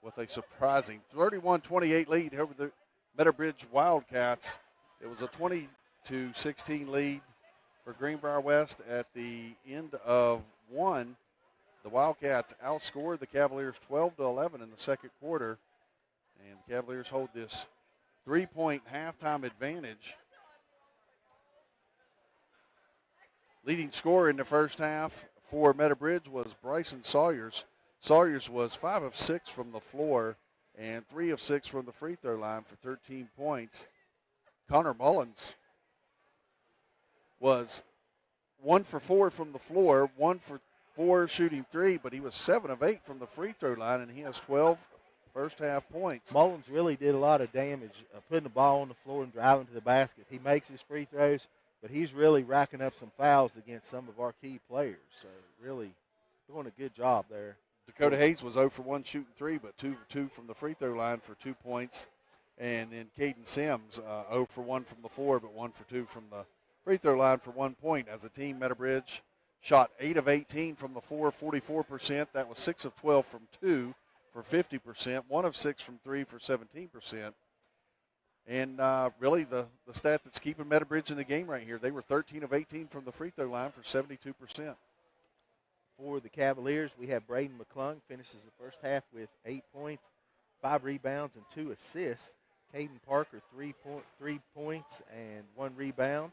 with a surprising 31-28 lead over the Meadowbridge Wildcats. It was a 20-16 lead for Greenbrier West at the end of one. The Wildcats outscored the Cavaliers 12-11 in the second quarter, and the Cavaliers hold this 3-point halftime advantage. Leading scorer in the first half for Meadowbridge was Bryson Sawyers. Sawyers was 5 of 6 from the floor and 3 of 6 from the free throw line for 13 points. Connor Mullins was 1 for 4 from the floor, 1 for 4 shooting 3, but he was 7 of 8 from the free throw line, and he has 12 first half points. Mullins really did a lot of damage putting the ball on the floor and driving to the basket. He makes his free throws, but he's really racking up some fouls against some of our key players. So really doing a good job there. Dakota Hayes was 0 for 1 shooting 3, but 2 for 2 from the free throw line for 2 points. And then Caden Sims, 0 for 1 from the floor, but 1 for 2 from the free throw line for 1 point. As a team, Meadowbridge shot 8 of 18 from the floor, 44%. That was 6 of 12 from 2 for 50%, 1 of 6 from 3 for 17%. And really the stat that's keeping Meadowbridge in the game right here, they were 13 of 18 from the free throw line for 72%. For the Cavaliers, we have Braden McClung, finishes the first half with 8 points, 5 rebounds, and 2 assists. Caden Parker, 3 points and 1 rebound.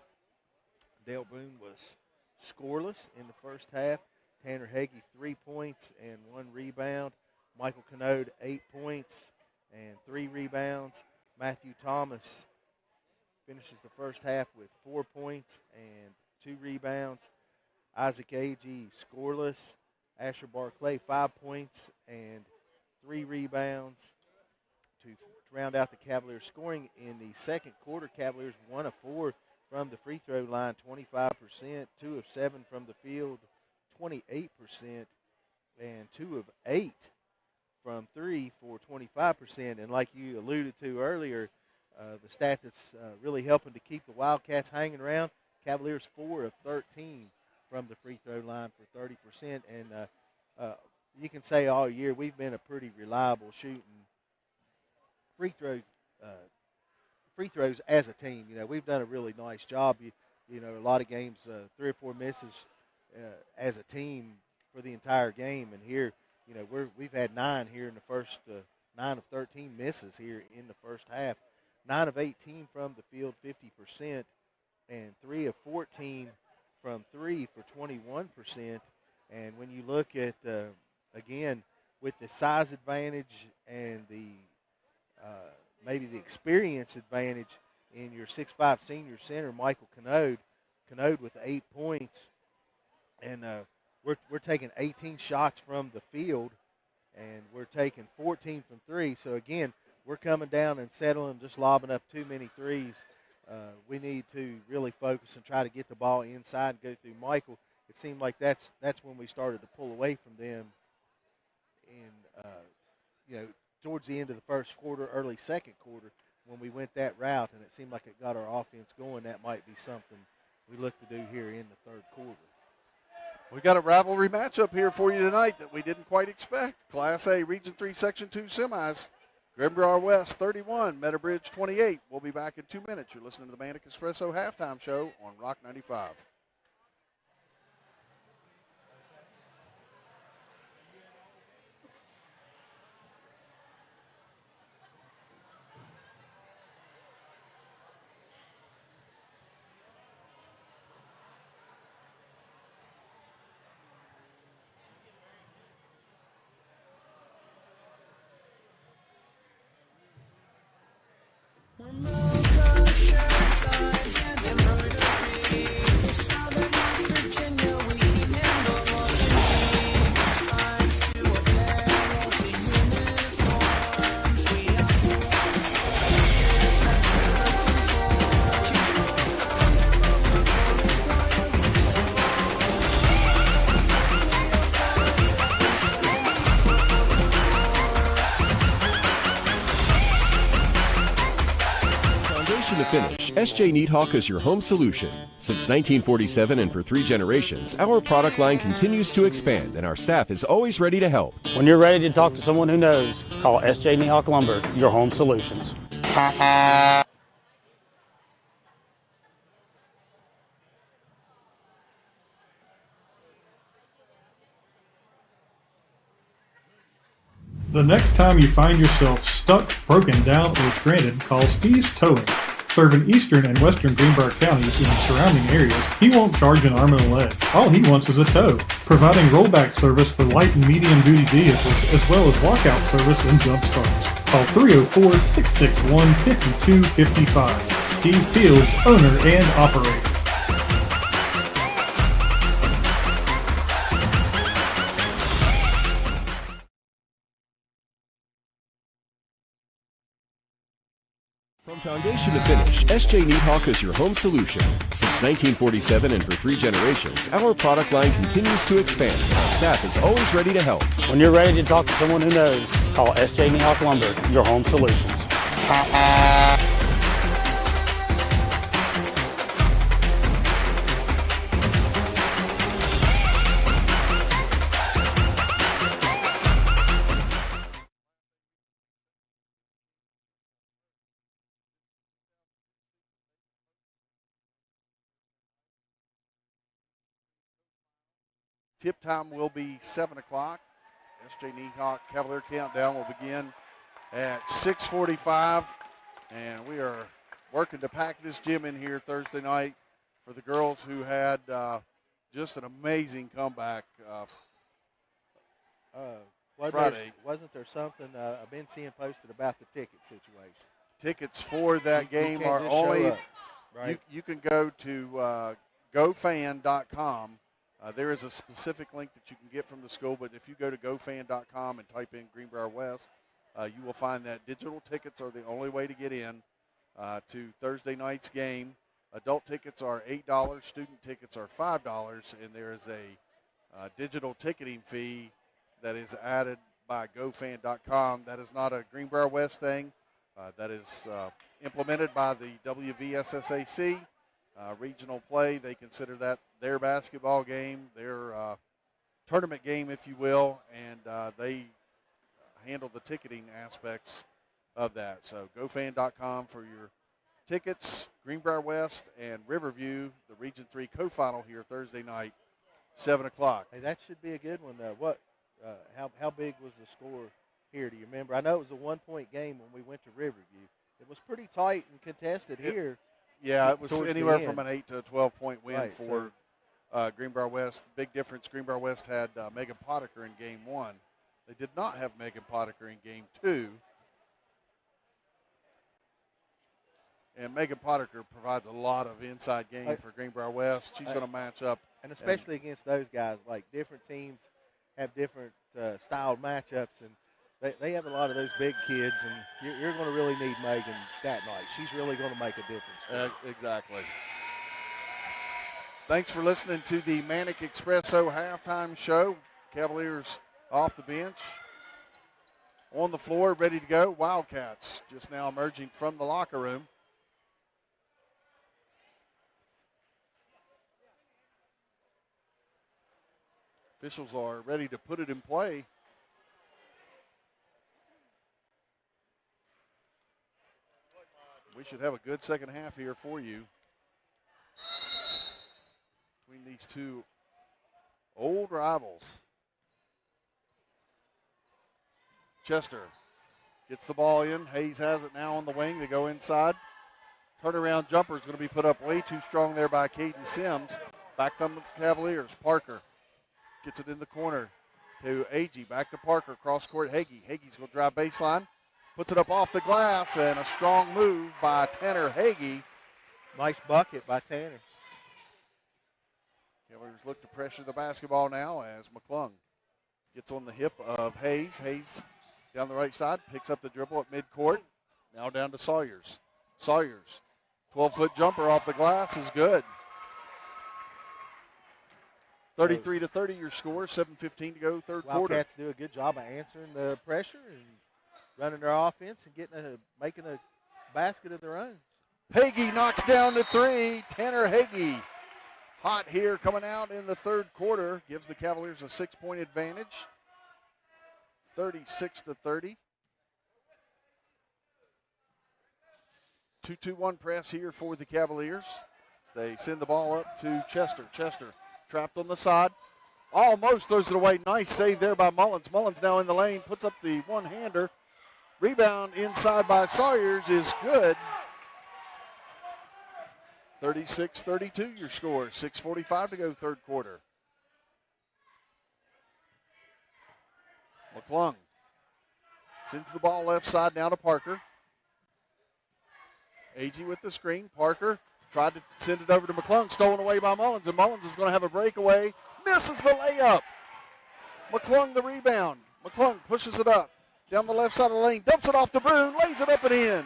Dale Boone was scoreless in the first half. Tanner Hagee, 3 points and 1 rebound. Michael Canode, 8 points and 3 rebounds. Matthew Thomas finishes the first half with 4 points and 2 rebounds. Isaac Agee, scoreless. Asher Barclay, 5 points and 3 rebounds. To round out the Cavaliers scoring in the second quarter, Cavaliers 1 of 4 from the free throw line, 25%, 2 of 7 from the field, 28%, and 2 of 8 from 3 for 25%. And like you alluded to earlier, the stat that's really helping to keep the Wildcats hanging around, Cavaliers 4 of 13 from the free throw line for 30%. And you can say all year we've been a pretty reliable shooting free throws as a team. You know, we've done a really nice job. You know, a lot of games, 3 or 4 misses as a team for the entire game. And here, you know, we've had 9 here in the first 9 of 13 misses here in the first half. 9 of 18 from the field, 50%, and 3 of 14 from 3 for 21%. And when you look at, again, with the size advantage and the maybe the experience advantage in your 6'5" senior center, Michael Canode with 8 points. And we're taking 18 shots from the field, and we're taking 14 from 3. So, again, we're coming down and settling, just lobbing up too many threes. we need to really focus and try to get the ball inside and go through Michael. It seemed like that's when we started to pull away from them. And, towards the end of the first quarter, early second quarter, when we went that route, and it seemed like it got our offense going, that might be something we look to do here in the third quarter. We got a rivalry matchup here for you tonight that we didn't quite expect. Class A, Region 3, Section 2 semis. Greenbrier West 31, Meadowbridge 28. We'll be back in 2 minutes. You're listening to the Manic Espresso Halftime Show on Rock 95. To finish, SJ Needhawk is your home solution. Since 1947 and for 3 generations, our product line continues to expand and our staff is always ready to help. When you're ready to talk to someone who knows, call SJ Needhawk Lumber, your home solutions. The next time you find yourself stuck, broken down, or stranded, call Steve's Towing. Serving eastern and western Greenbrier counties and surrounding areas, he won't charge an arm and a leg. All he wants is a tow. Providing rollback service for light and medium duty vehicles, as well as lockout service and jump starts. Call 304-661-5255. Steve Fields, owner and operator. From foundation to finish, SJ Needhawk is your home solution. Since 1947 and for 3 generations, our product line continues to expand and our staff is always ready to help. When you're ready to talk to someone who knows, call SJ Needhawk Lumber, your home solutions. Tip time will be 7 o'clock. SJ Needhawk Cavalier Countdown will begin at 6:45. And we are working to pack this gym in here Thursday night for the girls who had just an amazing comeback Friday. Wasn't there something I've been seeing posted about the ticket situation? Tickets for that game are only, right? You can go to gofan.com. There is a specific link that you can get from the school, but if you go to gofan.com and type in Greenbrier West, you will find that digital tickets are the only way to get in to Thursday night's game. Adult tickets are $8, student tickets are $5, and there is a digital ticketing fee that is added by gofan.com. That is not a Greenbrier West thing. That is implemented by the WVSSAC. Regional play, they consider that their basketball game, their tournament game, if you will, and they handle the ticketing aspects of that. So gofan.com for your tickets. Greenbrier West and Riverview, the Region 3 co-final here Thursday night, 7 o'clock. Hey, that should be a good one. How big was the score here? Do you remember? I know it was a 1-point game when we went to Riverview. It was pretty tight and contested here. Yeah, it was anywhere from an 8 to a 12-point win for Greenbrier West. The big difference, Greenbrier West had Megan Potiker in Game 1. They did not have Megan Potiker in Game 2. And Megan Potiker provides a lot of inside game for Greenbrier West. She's going to match up. And especially against those guys, like different teams have different styled matchups. And They have a lot of those big kids, and you're going to really need Megan that night. She's really going to make a difference. Exactly. Thanks for listening to the Manic Espresso halftime show. Cavaliers off the bench, on the floor, ready to go. Wildcats just now emerging from the locker room. Officials are ready to put it in play. We should have a good second half here for you. Between these two old rivals. Chester gets the ball in. Hayes has it now on the wing. They go inside. Turnaround jumper is going to be put up way too strong there by Caden Sims. Back from the Cavaliers. Parker gets it in the corner to Agee. Back to Parker. Cross court, Hagee. Hagee's going to drive baseline. Puts it up off the glass, and a strong move by Tanner Hagee. Nice bucket by Tanner. Cavaliers look to pressure the basketball now as McClung gets on the hip of Hayes. Hayes down the right side, picks up the dribble at midcourt. Now down to Sawyers. Sawyers, 12-foot jumper off the glass is good. 33-30 your score, 7:15 to go, third quarter. Wildcats do a good job of answering the pressure and running their offense and making a basket of their own. Hagee knocks down the three. Tanner Hagee, hot here coming out in the third quarter, gives the Cavaliers a 6-point advantage. 36-30. 2-2-1 press here for the Cavaliers. They send the ball up to Chester. Chester trapped on the side. Almost throws it away. Nice save there by Mullins. Mullins now in the lane, puts up the one-hander. Rebound inside by Sawyers is good. 36-32 your score. 6:45 to go third quarter. McClung sends the ball left side now to Parker. Agee with the screen. Parker tried to send it over to McClung. Stolen away by Mullins, and Mullins is going to have a breakaway. Misses the layup. McClung the rebound. McClung pushes it up. Down the left side of the lane. Dumps it off to Boone. Lays it up and in.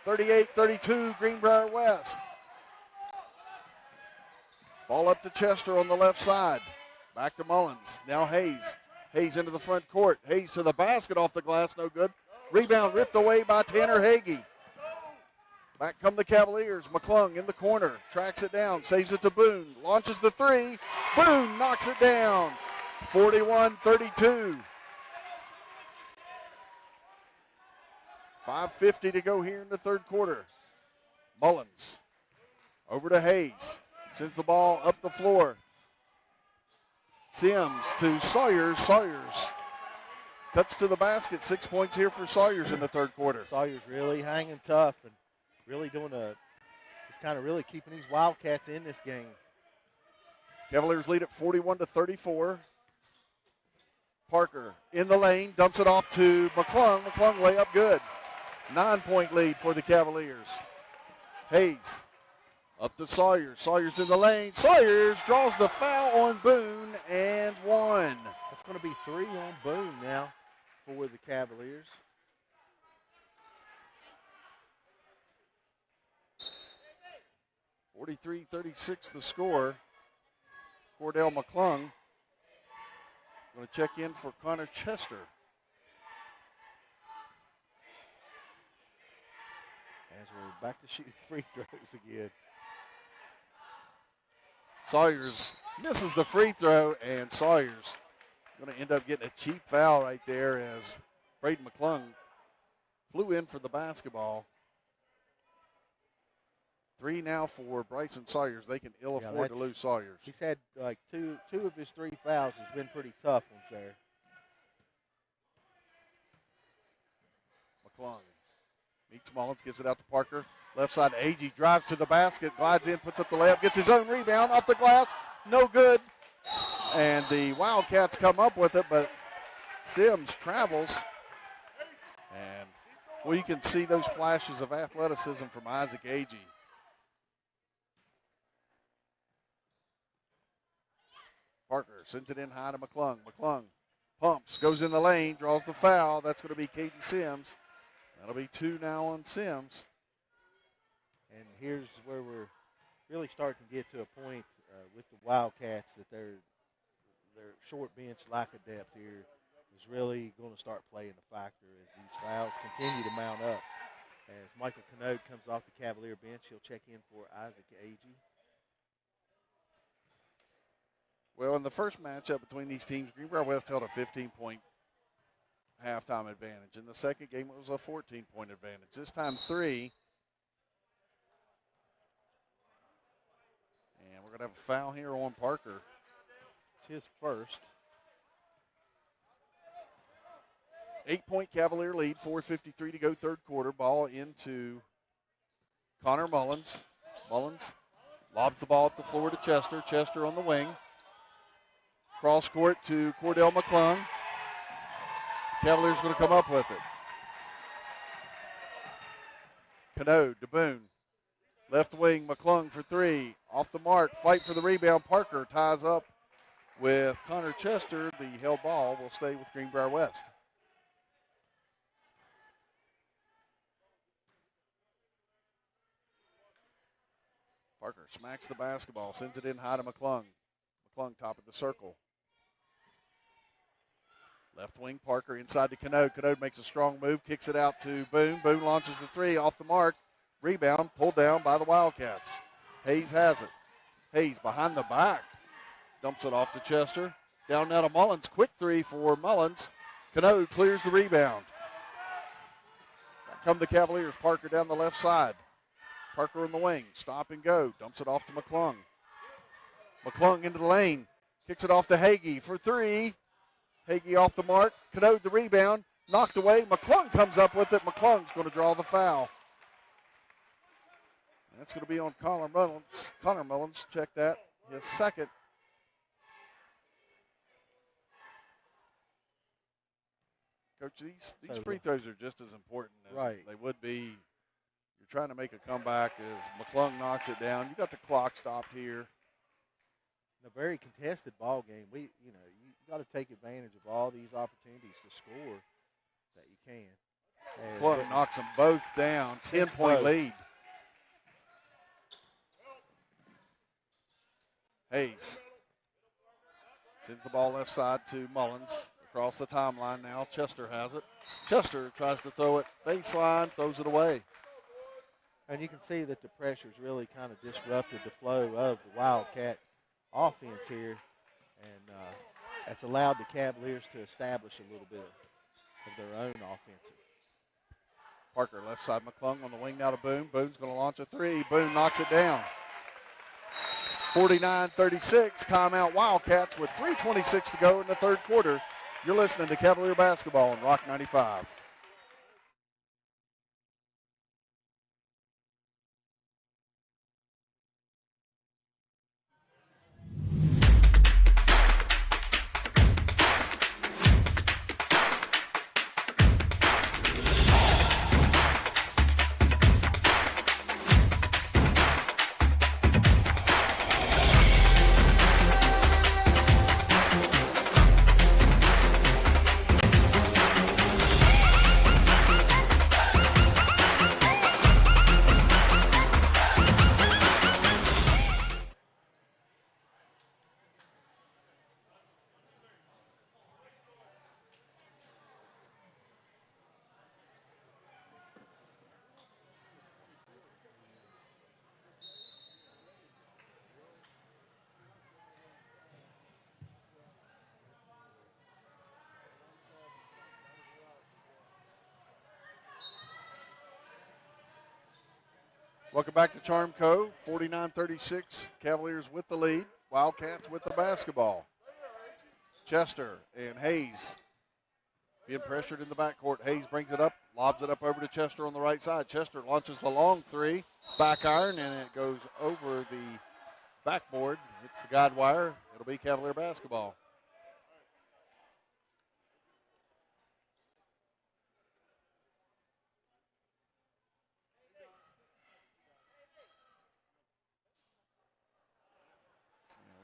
38-32 Greenbrier West. Ball up to Chester on the left side. Back to Mullins. Now Hayes. Hayes into the front court. Hayes to the basket off the glass. No good. Rebound ripped away by Tanner Hagee. Back come the Cavaliers. McClung in the corner. Tracks it down. Saves it to Boone. Launches the three. Boone knocks it down. 41-32. 5:50 to go here in the third quarter. Mullins over to Hayes. Sends the ball up the floor. Sims to Sawyers. Sawyers cuts to the basket. 6 points here for Sawyers in the third quarter. Sawyers really hanging tough and really just kind of really keeping these Wildcats in this game. Cavaliers lead at 41-34. Parker in the lane, dumps it off to McClung. McClung layup good. 9-point lead for the Cavaliers. Hayes up to Sawyers. Sawyers in the lane. Sawyers draws the foul on Boone and one. That's going to be 3 on Boone now for the Cavaliers. (43-36) the score. Cordell McClung going to check in for Connor Chester. As we're back to shooting free throws again. Sawyers misses the free throw, and Sawyers going to end up getting a cheap foul right there as Braden McClung flew in for the basketball. 3 now for Bryson Sawyers. They can ill afford to lose Sawyers. He's had like two of his 3 fouls. Has been pretty tough ones there. McClung meets Mullins, gives it out to Parker. Left side, Agee drives to the basket, glides in, puts up the layup, gets his own rebound off the glass. No good. And the Wildcats come up with it, but Sims travels. And, well, you can see those flashes of athleticism from Isaac Agee. Parker sends it in high to McClung. McClung Pumps, goes in the lane, draws the foul. That's going to be Caden Sims. That'll be 2 now on Sims. And here's where we're really starting to get to a point with the Wildcats that their short bench lack of depth here is really going to start playing a factor as these fouls continue to mount up. As Michael Canode comes off the Cavalier bench, he'll check in for Isaac Agee. Well, in the first matchup between these teams, Greenbrier West held a 15-point halftime advantage. In the second game, it was a 14-point advantage. This time, 3. And we're going to have a foul here on Parker. It's his first. 8-point Cavalier lead, 4:53 to go third quarter. Ball into Connor Mullins. Mullins lobs the ball up the floor to Chester. Chester on the wing. Cross court to Cordell McClung. Cavaliers going to come up with it. Canode to Boone. Left wing, McClung for 3. Off the mark, fight for the rebound. Parker ties up with Connor Chester. The held ball will stay with Greenbrier West. Parker smacks the basketball, sends it in high to McClung. McClung top of the circle. Left wing, Parker inside to Canode. Canode makes a strong move, kicks it out to Boone. Boone launches the 3 off the mark. Rebound pulled down by the Wildcats. Hayes has it. Hayes behind the back. Dumps it off to Chester. Down now to Mullins. Quick 3 for Mullins. Canode clears the rebound. Back come the Cavaliers. Parker down the left side. Parker on the wing. Stop and go. Dumps it off to McClung. McClung into the lane. Kicks it off to Hagee for 3. Hagee off the mark. Canode the rebound. Knocked away. McClung comes up with it. McClung's going to draw the foul. That's going to be on Connor Mullins. Connor Mullins, check that. His second. Coach, these free throws are just as important as they would be. You're trying to make a comeback as McClung knocks it down. You got the clock stopped here. A very contested ball game. You got to take advantage of all these opportunities to score that you can. McClung knocks them both down. 10-point lead. Hayes sends the ball left side to Mullins. Across the timeline now. Chester has it. Chester tries to throw it baseline, throws it away. And you can see that the pressure's really kind of disrupted the flow of the Wildcat offense here. And that's allowed the Cavaliers to establish a little bit of their own offensive. Parker left side, McClung on the wing now to Boone. Boone's going to launch a 3. Boone knocks it down. 49-36, timeout Wildcats with 3:26 to go in the third quarter. You're listening to Cavalier Basketball on Rock 95. Welcome back to Charmco. 49-36, Cavaliers with the lead. Wildcats with the basketball. Chester and Hayes being pressured in the backcourt. Hayes brings it up, lobs it up over to Chester on the right side. Chester launches the long 3, back iron, and it goes over the backboard. Hits the guide wire. It'll be Cavalier basketball.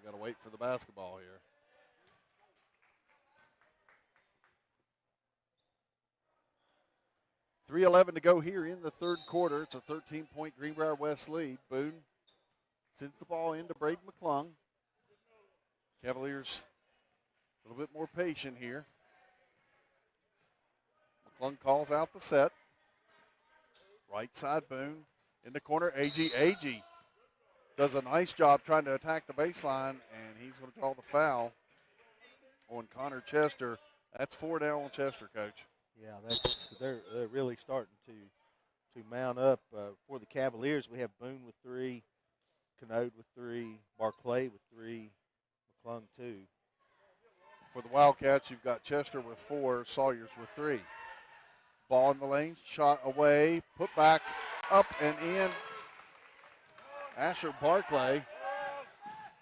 Got to wait for the basketball here. 3:11 to go here in the third quarter. It's a 13-point Greenbrier West lead. Boone sends the ball into Braden McClung. Cavaliers a little bit more patient here. McClung calls out the set. Right side, Boone. In the corner, Agee does a nice job trying to attack the baseline, and he's going to draw the foul on Connor Chester. That's 4 now on Chester, Coach. Yeah, they're really starting to mount up. For the Cavaliers, we have Boone with 3, Canode with 3, Barclay with 3, McClung 2. For the Wildcats, you've got Chester with 4, Sawyers with 3. Ball in the lane, shot away, put back, up and in. Asher Barclay.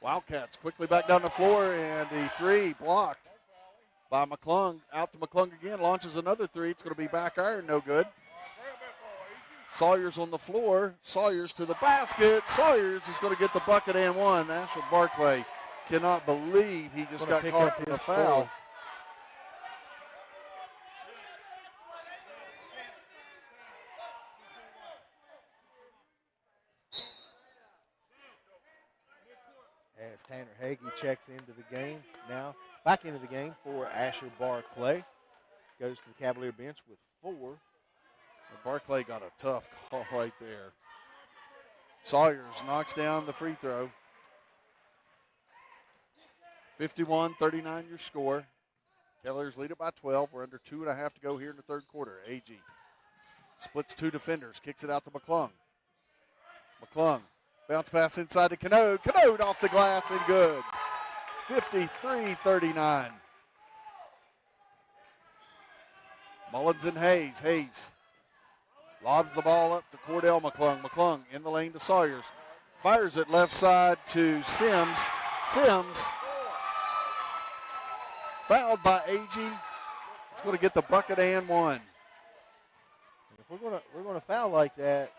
Wildcats quickly back down the floor, and the 3 blocked by McClung. Out to McClung again, launches another 3. It's going to be back iron, no good. Sawyers on the floor. Sawyers to the basket. Sawyers is going to get the bucket and one. Asher Barclay cannot believe he just got caught for the foul. As Tanner Hagee checks into the game now, back into the game for Asher Barclay. Goes to the Cavalier bench with 4. And Barclay got a tough call right there. Sawyers knocks down the free throw. 51-39 your score. Cavaliers lead it by 12. We're under 2.5 to go here in the third quarter. Agee splits 2 defenders, kicks it out to McClung. McClung. Bounce pass inside to Canode. Canode off the glass and good. 53-39. Mullins and Hayes. Hayes lobs the ball up to Cordell McClung. McClung in the lane to Sawyers. Fires it left side to Sims. Sims fouled by Agee. He's going to get the bucket and one. If we're gonna foul like that,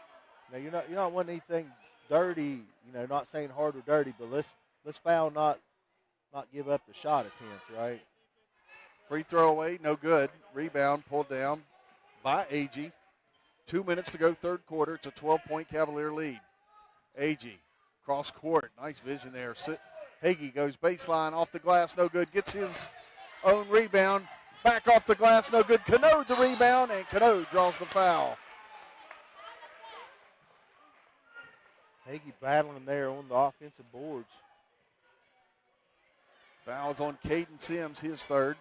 now you're not wanting anything dirty, not saying hard or dirty, but let's foul, not give up the shot attempt, right? Free throw away, no good. Rebound pulled down by Agee. 2 minutes to go, third quarter. It's a 12-point Cavalier lead. Agee, cross court, nice vision there. Hagee goes baseline, off the glass, no good. Gets his own rebound, back off the glass, no good. Canode the rebound, and Canode draws the foul. Hagee battling there on the offensive boards. Foul is on Caden Sims, his third.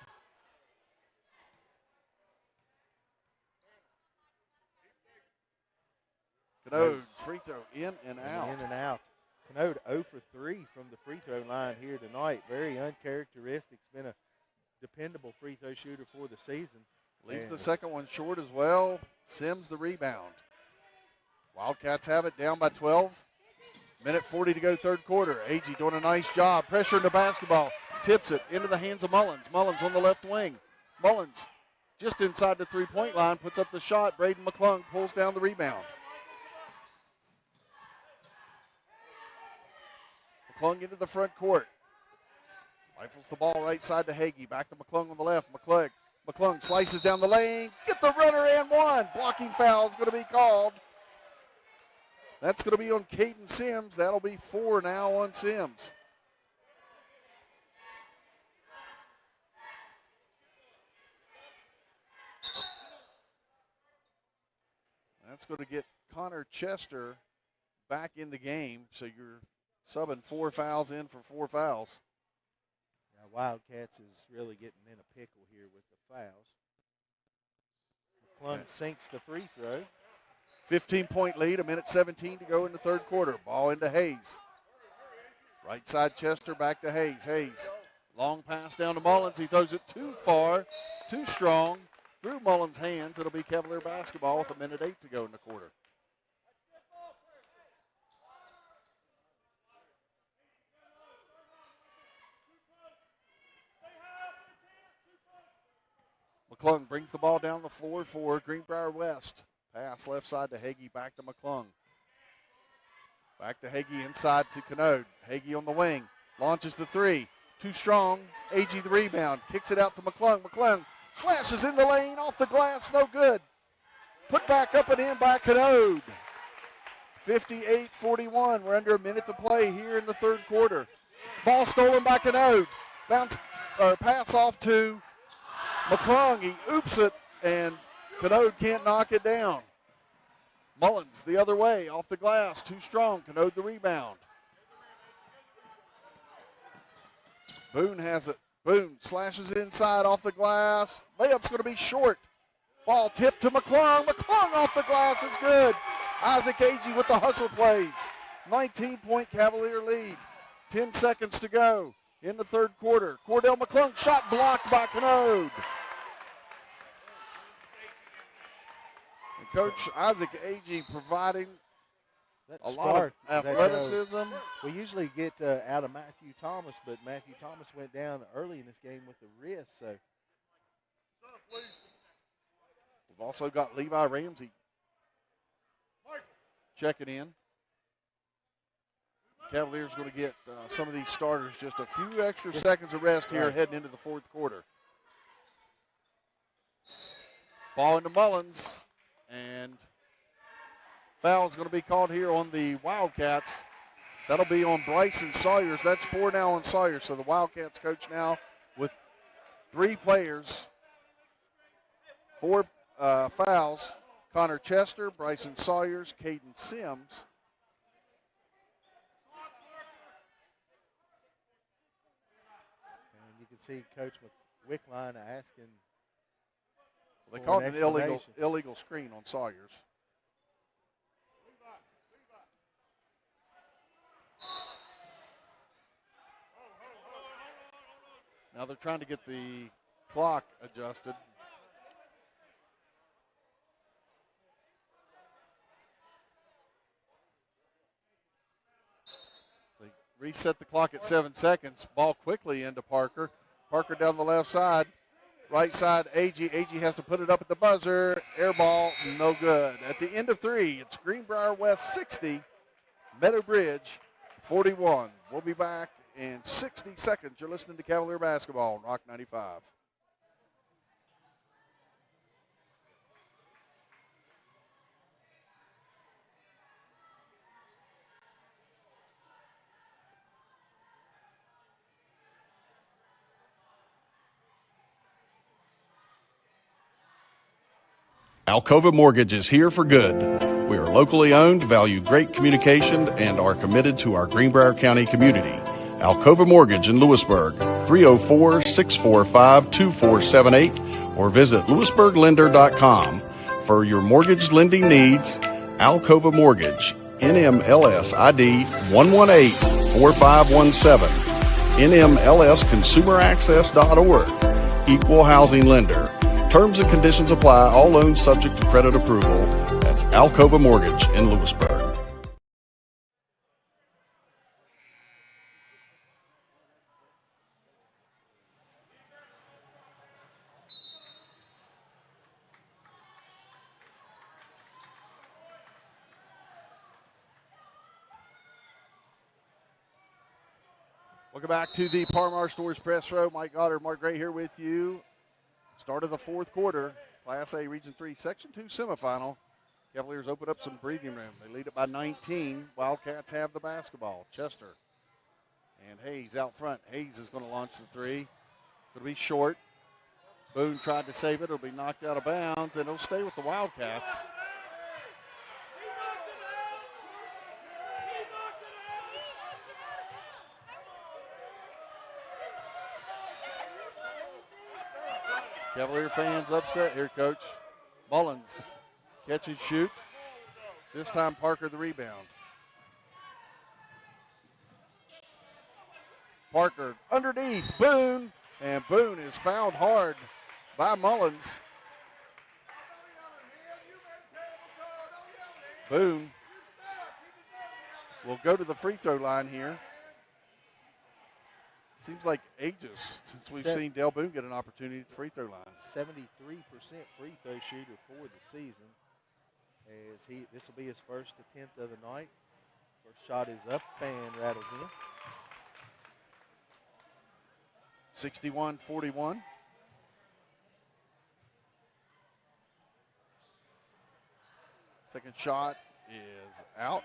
Canode, free throw, in and out. In and out. Canode 0 for 3 from the free throw line here tonight. Very uncharacteristic. Been a dependable free throw shooter for the season. Leaves the second one short as well. Sims the rebound. Wildcats have it, down by 12. Minute 40 to go, third quarter. Agee doing a nice job. Pressure in the basketball. Tips it into the hands of Mullins. Mullins on the left wing. Mullins just inside the three-point line. Puts up the shot. Braden McClung pulls down the rebound. McClung into the front court. Rifles the ball right side to Hagee. Back to McClung on the left. McClung slices down the lane. Get the runner and one. Blocking foul is going to be called. That's going to be on Caden Sims. That'll be 4 now on Sims. That's going to get Connor Chester back in the game. So you're subbing 4 fouls in for 4 fouls. Now Wildcats is really getting in a pickle here with the fouls. McClung sinks the free throw. 15-point lead, 1:17 to go in the third quarter. Ball into Hayes. Right side Chester, back to Hayes. Hayes, long pass down to Mullins. He throws it too far, too strong, through Mullins' hands. It'll be Cavalier basketball with 1:08 to go in the quarter. McClung brings the ball down the floor for Greenbrier West. Pass left side to Hagee, back to McClung. Back to Hagee, inside to Canode. Hagee on the wing, launches the 3. Too strong. Agee the rebound, kicks it out to McClung. McClung slashes in the lane, off the glass, no good. Put back up and in by Canode. 58-41. We're under a minute to play here in the third quarter. Ball stolen by Canode. Pass off to McClung. He oops it, and Canode can't knock it down. Mullins the other way, off the glass, too strong. Canode the rebound. Boone has it. Boone slashes inside off the glass. Layup's going to be short. Ball tipped to McClung. McClung off the glass is good. Isaac Agee with the hustle plays. 19-point Cavalier lead. 10 seconds to go in the third quarter. Cordell McClung shot blocked by Canode. And Coach Isaac Agee providing a lot of athleticism. We usually get out of Matthew Thomas, but Matthew Thomas went down early in this game with the wrist. So we've also got Levi Ramsey checking in. Cavaliers going to get some of these starters just a few extra seconds of rest here heading into the fourth quarter. Ball into Mullins, and foul is going to be called here on the Wildcats. That'll be on Bryson Sawyers. That's 4 now on Sawyers. So the Wildcats coach now with 3 players, 4 fouls. Connor Chester, Bryson Sawyers, Caden Sims. And you can see Coach Wickline asking. They called it an illegal screen on Sawyers. Now they're trying to get the clock adjusted. They reset the clock at 7 seconds. Ball quickly into Parker. Parker down the left side. Right side, Agee. Agee has to put it up at the buzzer. Air ball, no good. At the end of 3, it's Greenbrier West 60, Meadow Bridge 41. We'll be back in 60 seconds. You're listening to Cavalier Basketball on Rock 95. Alcova Mortgage is here for good. We are locally owned, value great communication, and are committed to our Greenbrier County community. Alcova Mortgage in Lewisburg, 304-645-2478, or visit lewisburglender.com. For your mortgage lending needs, Alcova Mortgage, NMLS ID 118-4517, NMLSconsumeraccess.org, Equal Housing Lender. Terms and conditions apply. All loans subject to credit approval. That's Alcova Mortgage in Lewisburg. Welcome back to the Parmar Stores Press Row. Mike Goddard, Mark Gray here with you. Start of the fourth quarter, Class A Region 3, Section 2 semifinal. Cavaliers open up some breathing room. They lead it by 19. Wildcats have the basketball. Chester and Hayes out front. Hayes is going to launch the 3. It's going to be short. Boone tried to save it. It'll be knocked out of bounds, and it'll stay with the Wildcats. Cavalier fans upset here, Coach. Mullins, catch and shoot. This time Parker the rebound. Parker underneath, Boone, and Boone is fouled hard by Mullins. Boone will go to the free throw line here. Seems like ages since we've seen Dale Boone get an opportunity at the free throw line. 73% free throw shooter for the season. As this will be his first attempt of the night. First shot is up and rattles in. 61-41. Second shot is out.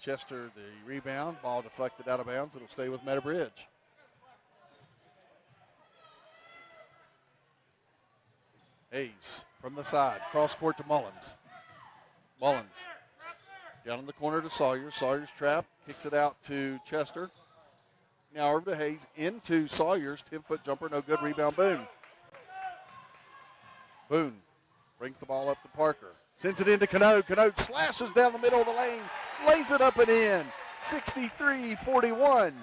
Chester the rebound. Ball deflected out of bounds. It'll stay with Meadow Bridge. Hayes from the side. Cross court to Mullins. Mullins down in the corner to Sawyers. Sawyers trapped. Kicks it out to Chester. Now over to Hayes. Into Sawyers. 10-foot jumper. No good. Rebound Boone. Boone brings the ball up to Parker. Sends it into Canode. Canode slashes down the middle of the lane. Lays it up and in. 63-41.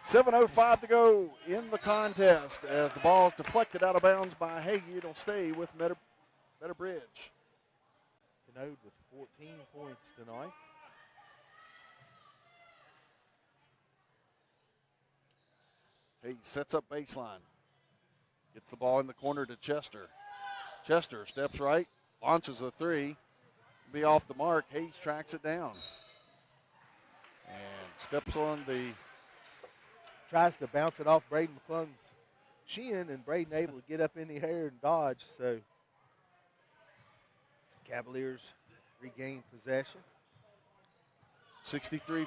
7:05 to go in the contest as the ball is deflected out of bounds by Hagee. It'll stay with Meadow Bridge. Canode with 14 points tonight. Hayes sets up baseline. Gets the ball in the corner to Chester. Chester steps right, launches a three. Be off the mark. Hayes tracks it down. And steps on the... Tries to bounce it off Braden McClung's chin, and Braden able to get up in the air and dodge. So Cavaliers regain possession. 63-41,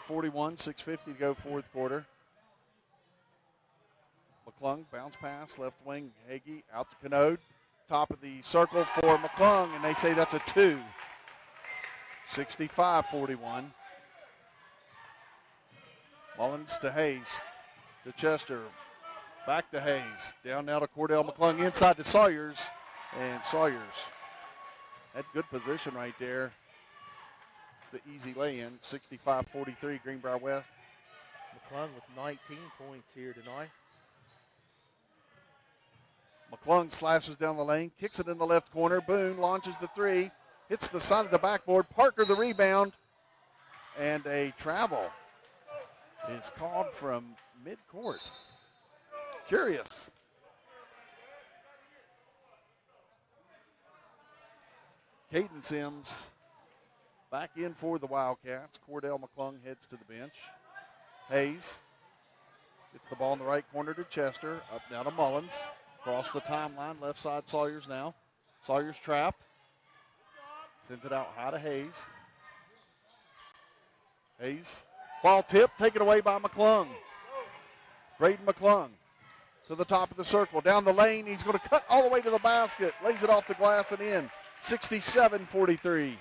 6:50 to go fourth quarter. McClung, bounce pass, left wing, Hagee, out to Canode. Top of the circle for McClung, and they say that's a two. 65-41. Mullins to Hayes, to Chester, back to Hayes. Down now to Cordell McClung, inside to Sawyers, and Sawyers had good position right there. It's the easy lay-in, 65-43, Greenbrier West. McClung with 19 points here tonight. McClung slashes down the lane, kicks it in the left corner. Boone launches the three, hits the side of the backboard. Parker the rebound, and a travel is called from midcourt. Curious. Caden Sims back in for the Wildcats. Cordell McClung heads to the bench. Hayes gets the ball in the right corner to Chester. Up now to Mullins. Across the timeline, left side Sawyers now. Sawyers trapped. Sends it out high to Hayes. Hayes, ball tip, taken away by McClung. Braden McClung to the top of the circle. Down the lane, he's going to cut all the way to the basket. Lays it off the glass and in. 67-43.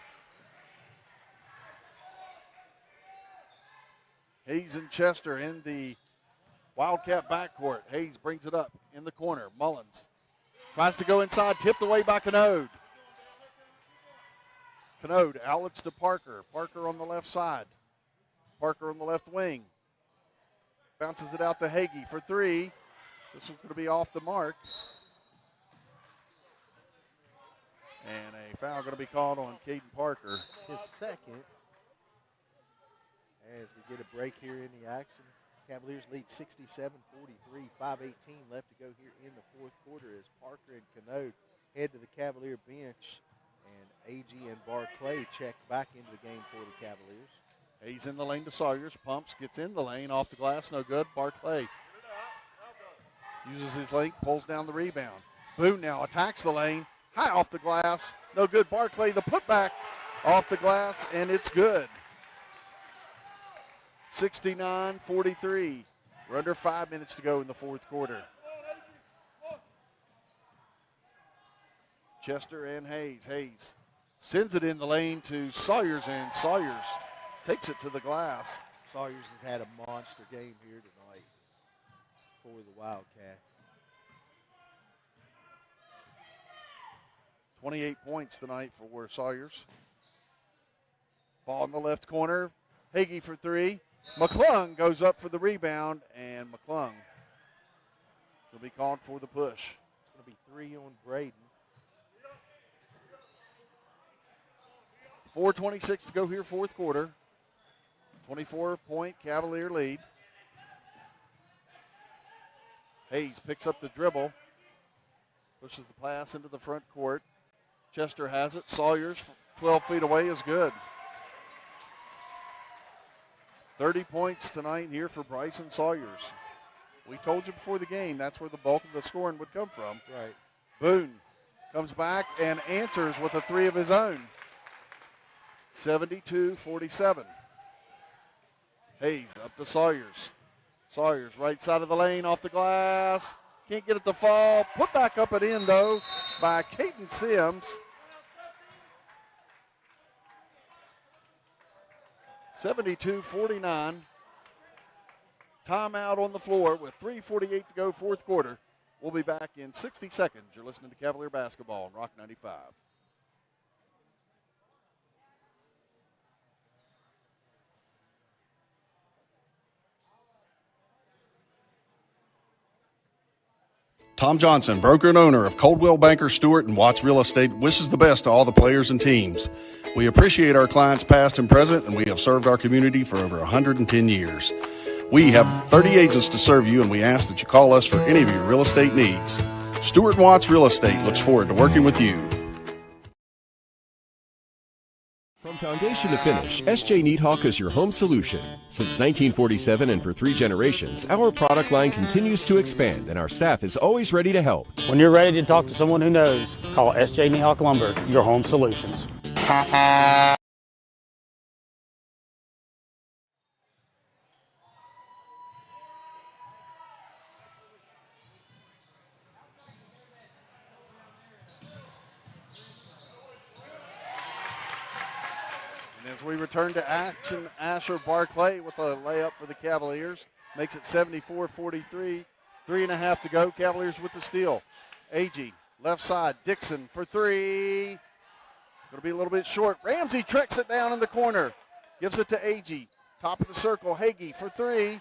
Hayes and Chester in the Wildcat backcourt. Hayes brings it up in the corner. Mullins tries to go inside, tipped away by Canode. Canode outlets to Parker. Parker on the left side. Parker on the left wing. Bounces it out to Hagee for three. This one's going to be off the mark. And a foul going to be called on Caden Parker. His second. As we get a break here in the action. Cavaliers lead 67-43, 5:18 left to go here in the fourth quarter as Parker and Canode head to the Cavalier bench, and AG and Barclay check back into the game for the Cavaliers. Hayes in the lane to Sawyers, pumps, gets in the lane, off the glass, no good. Barclay uses his length, pulls down the rebound. Boone now attacks the lane, high off the glass, no good. Barclay the putback off the glass, and it's good. 69-43. We're under 5 minutes to go in the fourth quarter. Chester and Hayes. Hayes sends it in the lane to Sawyers, and Sawyers takes it to the glass. Sawyers has had a monster game here tonight for the Wildcats. 28 points tonight for Sawyers. Ball in the left corner. Hagee for three. McClung goes up for the rebound, and McClung will be called for the push. It's going to be three on Braden. 4:26 to go here, fourth quarter. 24-point Cavalier lead. Hayes picks up the dribble, pushes the pass into the front court. Chester has it. Sawyers, 12 feet away, is good. 30 points tonight here for Bryson Sawyers. We told you before the game that's where the bulk of the scoring would come from. Right. Boone comes back and answers with a three of his own. 72-47. Hayes up to Sawyers. Sawyers right side of the lane off the glass. Can't get it to fall. Put back up and in, though, by Caden Sims. 72-49. Timeout on the floor with 3:48 to go, fourth quarter. We'll be back in 60 seconds. You're listening to Cavalier Basketball on Rock 95. Tom Johnson, broker and owner of Coldwell Banker Stewart and Watts Real Estate, wishes the best to all the players and teams. We appreciate our clients past and present, and we have served our community for over 110 years. We have 30 agents to serve you, and we ask that you call us for any of your real estate needs. Stewart and Watts Real Estate looks forward to working with you. From foundation to finish, SJ Needhawk is your home solution. Since 1947 and for 3 generations, our product line continues to expand and our staff is always ready to help. When you're ready to talk to someone who knows, call SJ Needhawk Lumber, your home solutions. As we return to action, Asher Barclay with a layup for the Cavaliers. Makes it 74-43. 3.5 to go. Cavaliers with the steal. Agee, left side. Dixon for three. Going to be a little bit short. Ramsey tricks it down in the corner. Gives it to Agee. Top of the circle. Hagee for three.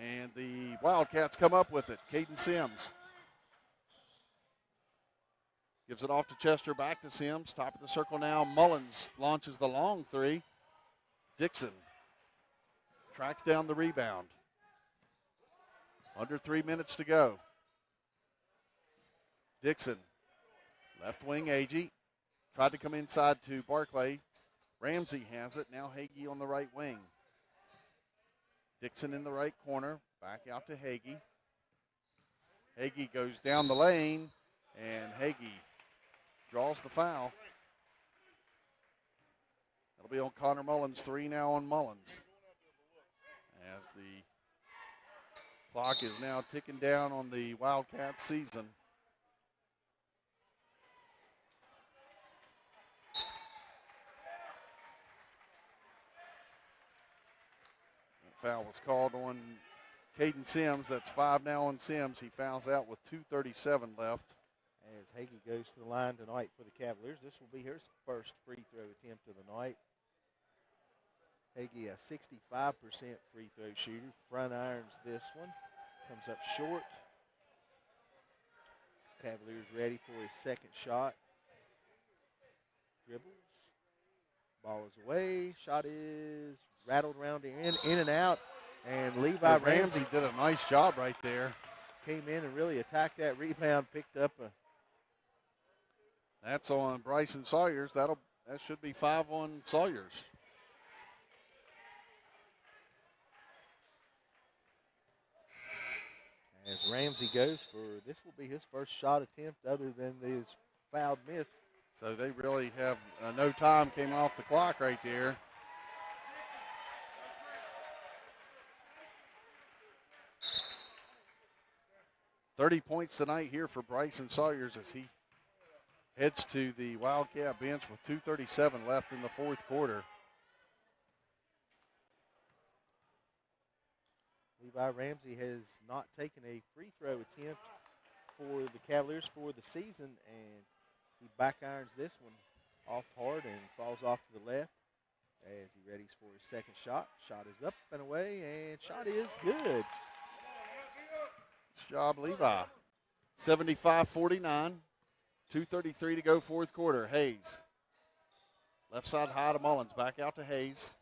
And the Wildcats come up with it. Caden Sims. Gives it off to Chester, back to Sims. Top of the circle now. Mullins launches the long three. Dixon tracks down the rebound. Under 3 minutes to go. Dixon, left wing, Agee. Tried to come inside to Barclay. Ramsey has it. Now Hagee on the right wing. Dixon in the right corner. Back out to Hagee. Hagee goes down the lane, and Hagee draws the foul. That'll be on Connor Mullins. 3 now on Mullins. As the clock is now ticking down on the Wildcats season. That foul was called on Caden Sims. That's 5 now on Sims. He fouls out with 2:37 left. As Hagee goes to the line tonight for the Cavaliers, this will be his first free throw attempt of the night. Hagee, a 65% free throw shooter, front irons this one, comes up short. Cavaliers ready for his second shot. Dribbles, ball is away, shot is rattled around the in and out, and Levi Ramsey did a nice job right there. Came in and really attacked that rebound, picked up a. That's on Bryson Sawyers. That should be 5 on Sawyers. As Ramsey goes for, this will be his first shot attempt other than his fouled miss. So they really have no time came off the clock right there. $30 points tonight here for Bryson Sawyers as he heads to the Wildcat bench with 2:37 left in the fourth quarter. Levi Ramsey has not taken a free throw attempt for the Cavaliers for the season, and he back irons this one off hard and falls off to the left as he readies for his second shot. Shot is up and away, and shot is good. Good job, Levi. 75-49. 2:33 to go, fourth quarter. Hayes. Left side high to Mullins. Back out to Hayes.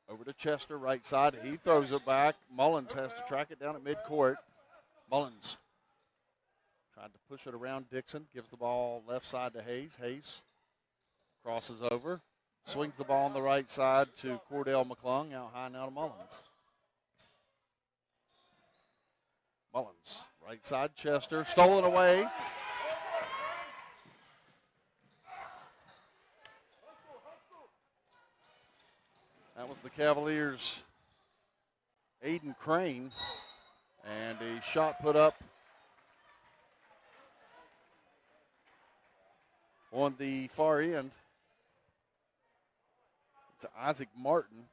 Over to Chester, right side. He throws it back. Mullins has to track it down at midcourt. Mullins tried to push it around Dixon. Gives the ball left side to Hayes. Hayes crosses over. Swings the ball on the right side to Cordell McClung. Out high now to Mullins. Mullins, right side Chester, stolen away. That was the Cavaliers' Aiden Crane, and a shot put up on the far end. It's Isaac Martin.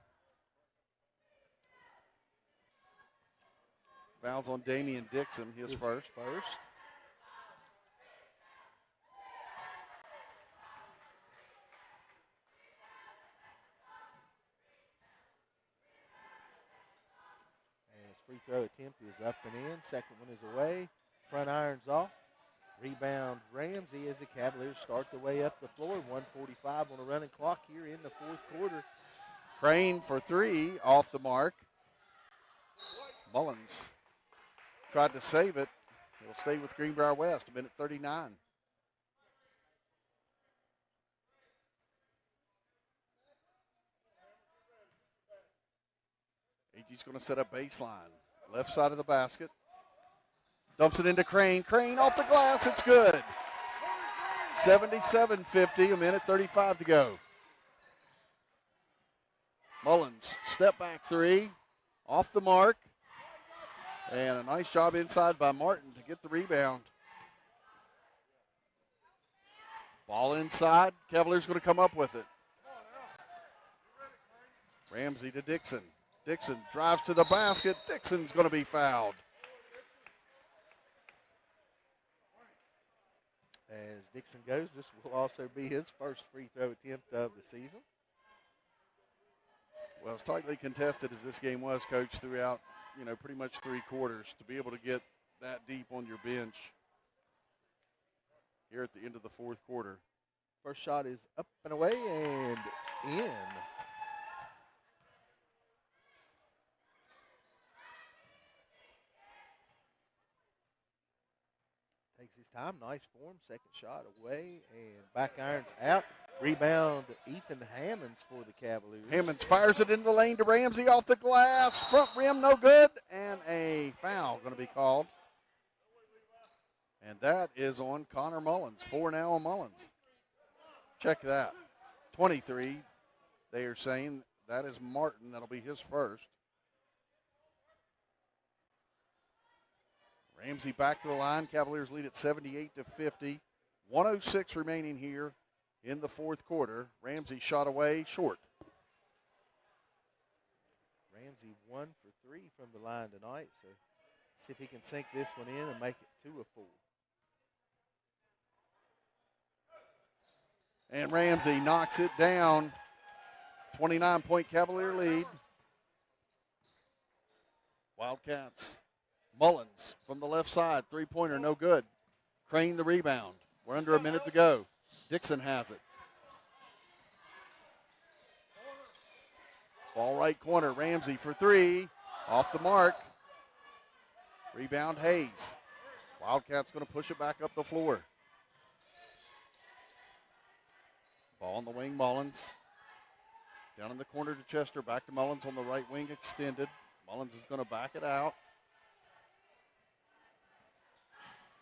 Fouls on Damian Dixon, his first. And his free throw attempt is up and in. Second one is away. Front iron's off. Rebound Ramsey as the Cavaliers start their way up the floor. 1:45 on a running clock here in the fourth quarter. Crane for three, off the mark. Mullins tried to save it. He'll stay with Greenbrier West, 1:39. AG's going to set up baseline. Left side of the basket. Dumps it into Crane. Crane off the glass. It's good. 77-50, 1:35 to go. Mullins, step back three. Off the mark. And a nice job inside by Martin to get the rebound. Ball inside. Cavaliers going to come up with it. Ramsey to Dixon. Dixon drives to the basket. Dixon's going to be fouled. As Dixon goes, this will also be his first free throw attempt of the season. Well, as tightly contested as this game was, Coach, throughout, pretty much three quarters, to be able to get that deep on your bench here at the end of the fourth quarter. First shot is up and away and in. Takes his time, nice form. Second shot away and back irons out. Rebound Ethan Hammonds for the Cavaliers. Hammonds fires it into the lane to Ramsey off the glass. Front rim, no good. And a foul going to be called. And that is on Connor Mullins. 4 now on Mullins. Check that. 23, they are saying. That is Martin. That'll be his first. Ramsey back to the line. Cavaliers lead at 78-50. 1:06 remaining here in the fourth quarter. Ramsey shot away short. Ramsey 1 for 3 from the line tonight. So see if he can sink this one in and make it 2 of 4. And Ramsey knocks it down. 29-point Cavalier lead. Wildcats. Mullins from the left side. Three-pointer, no good. Crane the rebound. We're under a minute to go. Dixon has it. Ball right corner. Ramsey for three. Off the mark. Rebound Hayes. Wildcats going to push it back up the floor. Ball on the wing, Mullins. Down in the corner to Chester. Back to Mullins on the right wing extended. Mullins is going to back it out.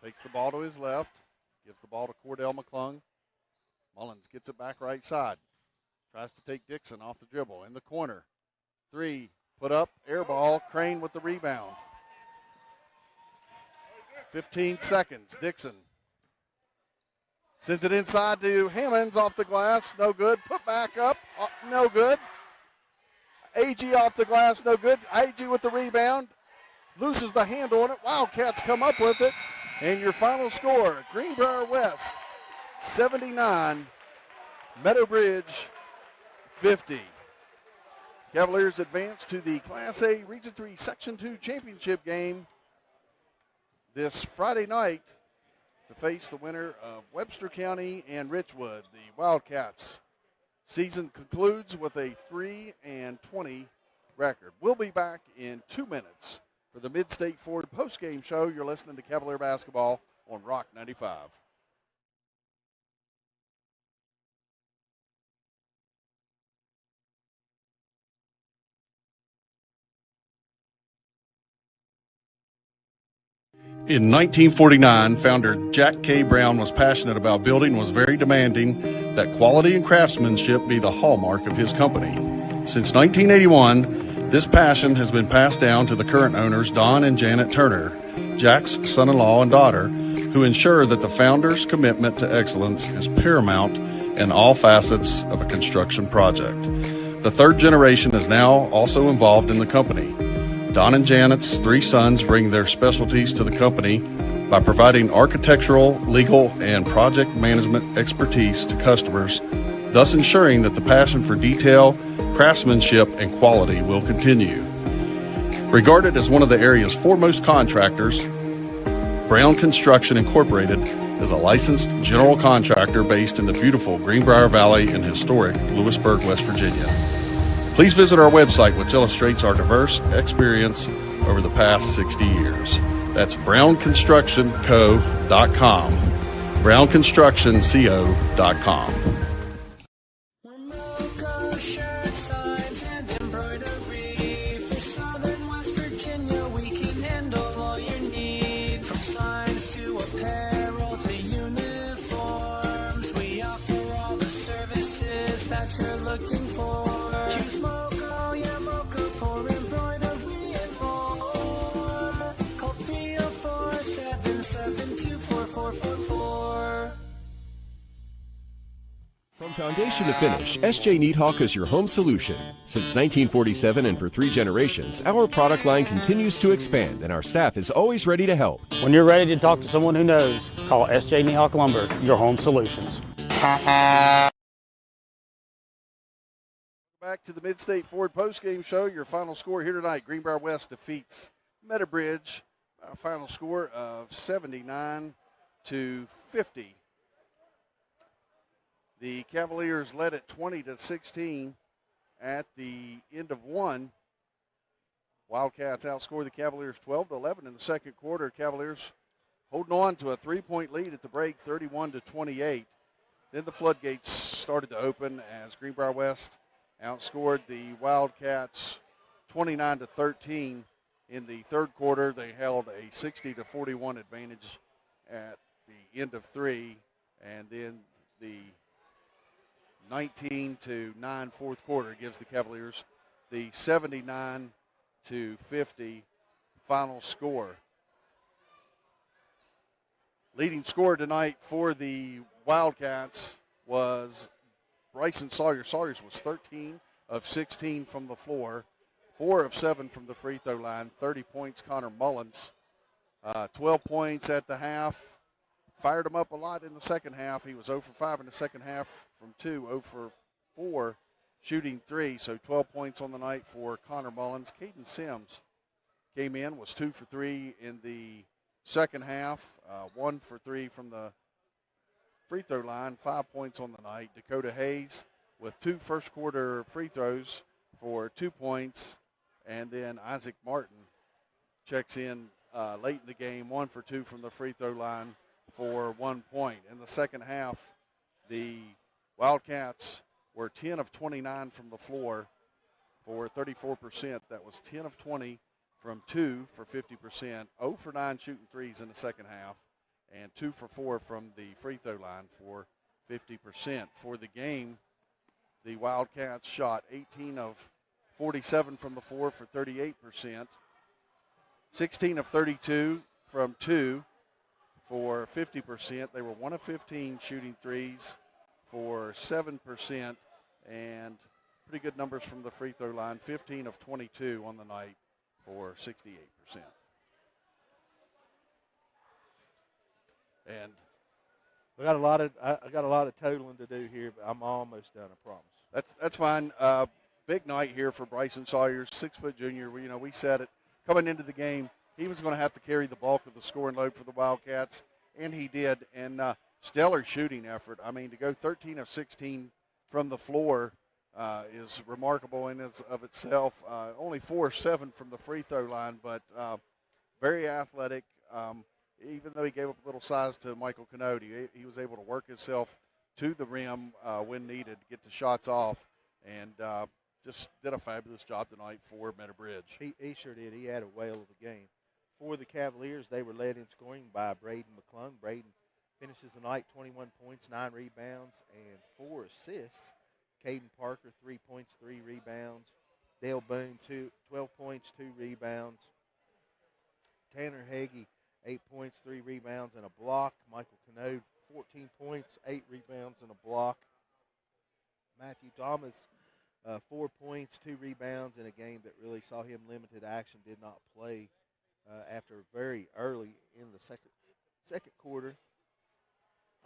Takes the ball to his left. Gives the ball to Cordell McClung. Mullins gets it back right side. Tries to take Dixon off the dribble. In the corner. Three. Put up. Air ball. Crane with the rebound. 15 seconds. Dixon sends it inside to Hammonds off the glass. No good. Put back up. No good. AG off the glass. No good. AG with the rebound. Loses the handle on it. Wildcats come up with it. And your final score, Greenbrier West 79, Meadowbridge 50. Cavaliers advance to the Class A Region 3 Section 2 championship game this Friday night to face the winner of Webster County and Richwood. The Wildcats season concludes with a 3-20 record. We'll be back in 2 minutes for the Mid-State Ford postgame show. You're listening to Cavalier Basketball on Rock 95. In 1949, founder Jack K. Brown was passionate about building and was very demanding that quality and craftsmanship be the hallmark of his company. Since 1981, this passion has been passed down to the current owners, Don and Janet Turner, Jack's son-in-law and daughter, who ensure that the founder's commitment to excellence is paramount in all facets of a construction project. The third generation is now also involved in the company. Don and Janet's three sons bring their specialties to the company by providing architectural, legal, and project management expertise to customers, thus ensuring that the passion for detail, craftsmanship, and quality will continue. Regarded as one of the area's foremost contractors, Brown Construction Incorporated is a licensed general contractor based in the beautiful Greenbrier Valley in historic Lewisburg, West Virginia. Please visit our website, which illustrates our diverse experience over the past 60 years. That's brownconstructionco.com, brownconstructionco.com. From foundation to finish, SJ Needhawk is your home solution. Since 1947 and for 3 generations, our product line continues to expand and our staff is always ready to help. When you're ready to talk to someone who knows, call SJ Needhawk Lumber, your home solutions. Back to the Mid-State Ford postgame show. Your final score here tonight, Greenbrier West defeats Meadow. A final score of 79-50. The Cavaliers led at 20-16 at the end of one. Wildcats outscored the Cavaliers 12-11 in the second quarter. Cavaliers holding on to a 3-point lead at the break, 31-28. Then the floodgates started to open as Greenbrier West outscored the Wildcats 29-13 in the third quarter. They held a 60-41 advantage at the end of three, and then the 19-9 fourth quarter gives the Cavaliers the 79-50 final score. Leading scorer tonight for the Wildcats was Bryson Sawyer. Sawyers was 13 of 16 from the floor, 4 of 7 from the free throw line, 30 points. Connor Mullins, 12 points at the half. Fired him up a lot in the second half. He was 0 for 5 in the second half from 2, 0 for 4 shooting 3. So 12 points on the night for Connor Mullins. Caden Sims came in, was 2 for 3 in the second half, 1 for 3 from the free throw line, 5 points on the night. Dakota Hayes with 2 first quarter free throws for 2 points. And then Isaac Martin checks in late in the game, 1 for 2 from the free throw line for 1 point. In the second half, the Wildcats were 10 of 29 from the floor for 34%. That was 10 of 20 from 2 for 50%, 0 for 9 shooting threes in the second half, and 2 for 4 from the free throw line for 50%. For the game, the Wildcats shot 18 of 47 from the floor for 38%, 16 of 32 from 2 for 50%. They were 1 of 15 shooting threes for 7%, and pretty good numbers from the free throw line, 15 of 22 on the night for 68%. And I got a lot of totaling to do here, but I'm almost done, I promise. That's fine. Big night here for Bryson Sawyers, 6-foot junior. We said it coming into the game. He was going to have to carry the bulk of the scoring load for the Wildcats, and he did. And stellar shooting effort. I mean, to go 13 of 16 from the floor is remarkable in of itself. Only 4 of 7 from the free throw line, but very athletic. Even though he gave up a little size to Michael Canody, he was able to work himself to the rim when needed to get the shots off, and just did a fabulous job tonight for Meadow Bridge. He sure did. He had a whale of a game. For the Cavaliers, they were led in scoring by Braden McClung. Braden finishes the night 21 points, 9 rebounds, and 4 assists. Caden Parker, 3 points, 3 rebounds. Dale Boone, 12 points, 2 rebounds. Tanner Hagee, 8 points, 3 rebounds, and a block. Michael Canode, 14 points, 8 rebounds, and a block. Matthew Thomas, 4 points, 2 rebounds in a game that really saw him limited action, did not play after very early in the second quarter.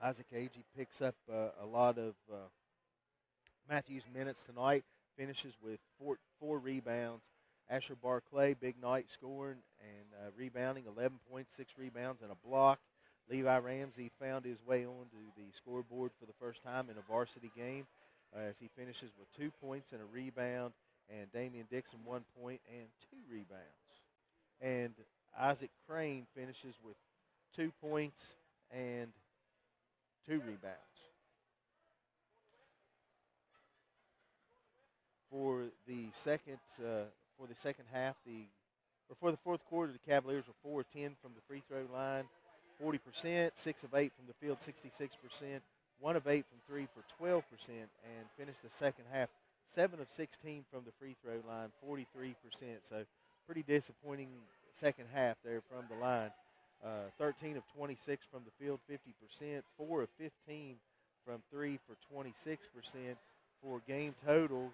Isaac Agee picks up a lot of Matthew's minutes tonight, finishes with four rebounds. Asher Barclay, big night scoring and rebounding, 11 points, 6 rebounds, and a block. Levi Ramsey found his way onto the scoreboard for the first time in a varsity game as he finishes with 2 points and a rebound, and Damian Dixon 1 point and 2 rebounds. And Isaac Crane finishes with 2 points and 2 rebounds. For the fourth quarter, the Cavaliers were 4 of 10 from the free throw line, 40%, 6 of 8 from the field, 66%, 1 of 8 from 3 for 12%, and finished the second half 7 of 16 from the free throw line, 43%. So pretty disappointing second half there from the line. 13 of 26 from the field, 50%, 4 of 15 from 3 for 26%. For game totals,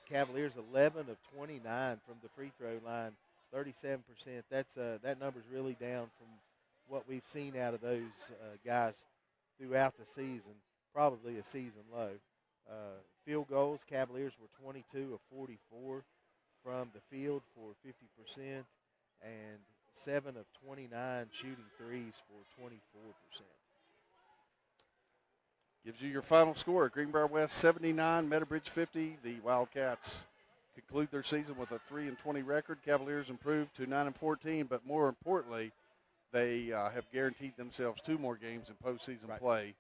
Cavaliers 11 of 29 from the free throw line, 37%. That number's really down from what we've seen out of those guys throughout the season, probably a season low. Field goals, Cavaliers were 22 of 44 from the field for 50%, and 7 of 29 shooting threes for 24%. Gives you your final score. Greenbrier West 79, Meadowbridge 50. The Wildcats conclude their season with a 3-20 record. Cavaliers improved to 9-14, but more importantly, they have guaranteed themselves 2 more games in postseason play,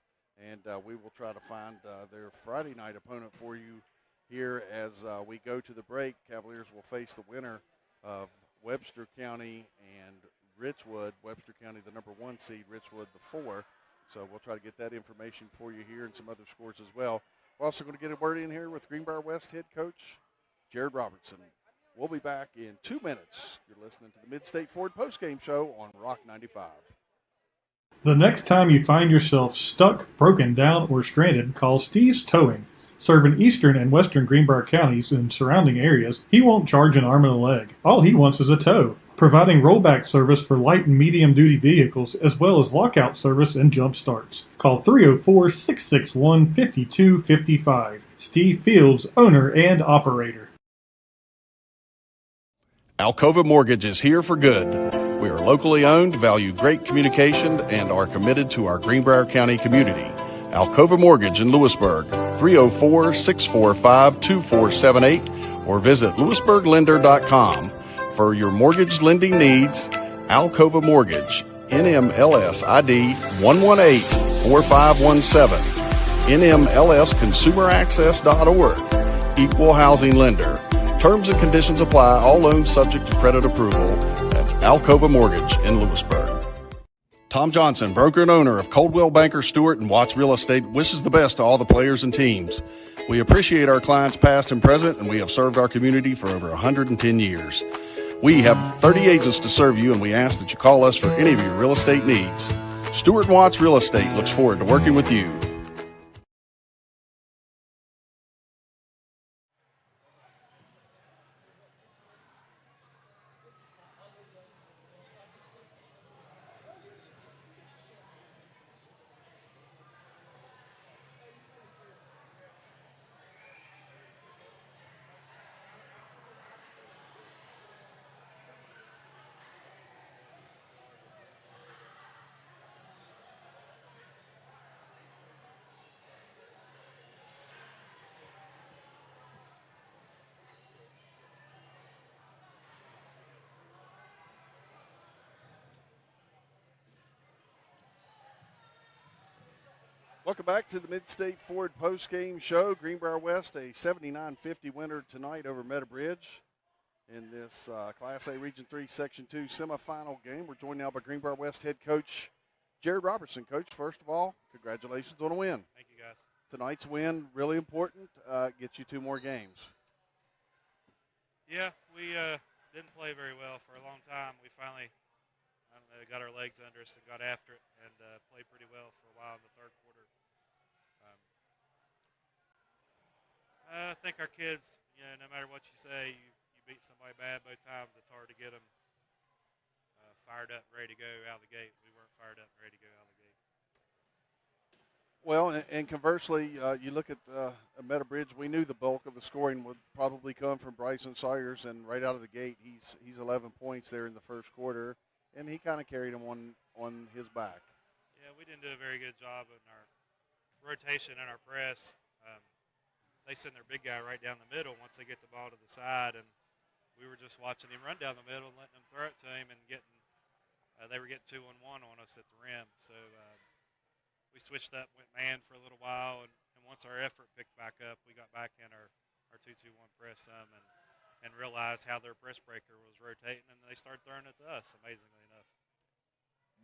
and we will try to find their Friday night opponent for you here as we go to the break. Cavaliers will face the winner of Webster County and Richwood. Webster County, the number 1 seed, Richwood, the 4. So we'll try to get that information for you here and some other scores as well. We're also going to get a word in here with Greenbrier West head coach Jared Robertson. We'll be back in 2 minutes. You're listening to the Mid-State Ford postgame show on Rock 95. The next time you find yourself stuck, broken down, or stranded, call Steve's Towing. Serving eastern and western Greenbrier counties and surrounding areas, he won't charge an arm and a leg. All he wants is a tow. Providing rollback service for light and medium-duty vehicles, as well as lockout service and jump starts. Call 304-661-5255. Steve Fields, owner and operator. Alcova Mortgage is here for good. We are locally owned, value great communication, and are committed to our Greenbrier County community. Alcova Mortgage in Lewisburg, 304-645-2478, or visit lewisburglender.com. For your mortgage lending needs, Alcova Mortgage, NMLS ID 118-4517, NMLSconsumeraccess.org, Equal Housing Lender. Terms and conditions apply. All loans subject to credit approval. That's Alcova Mortgage in Lewisburg. Tom Johnson, broker and owner of Coldwell Banker Stewart and Watts Real Estate, wishes the best to all the players and teams. We appreciate our clients past and present, and we have served our community for over 110 years. We have 30 agents to serve you, and we ask that you call us for any of your real estate needs. Stewart and Watts Real Estate looks forward to working with you. Welcome back to the Mid-State Ford postgame show. Greenbrier West, a 79-50 winner tonight over Meadowbridge. in this Class A Region 3 Section 2 semifinal game. We're joined now by Greenbrier West head coach Jared Robertson. Coach, first of all, congratulations on a win. Thank you, guys. Tonight's win, really important, gets you 2 more games. Yeah, we didn't play very well for a long time. We finally got our legs under us and got after it and played pretty well for a while in the third quarter. I think our kids, no matter what you say, you beat somebody bad both times, it's hard to get them fired up and ready to go out of the gate. We weren't fired up and ready to go out of the gate. Well, and conversely, you look at Meadow Bridge, we knew the bulk of the scoring would probably come from Bryson Sawyers, and right out of the gate, he's 11 points there in the first quarter, and he kind of carried them on his back. Yeah, we didn't do a very good job in our rotation and our press. They send their big guy right down the middle once they get the ball to the side, and we were just watching him run down the middle and letting them throw it to him and they were getting 2-on-1 on us at the rim. So we switched up, went man for a little while, and once our effort picked back up, we got back in our 2-2-1 press some and realized how their press breaker was rotating, and they started throwing it to us, amazingly enough.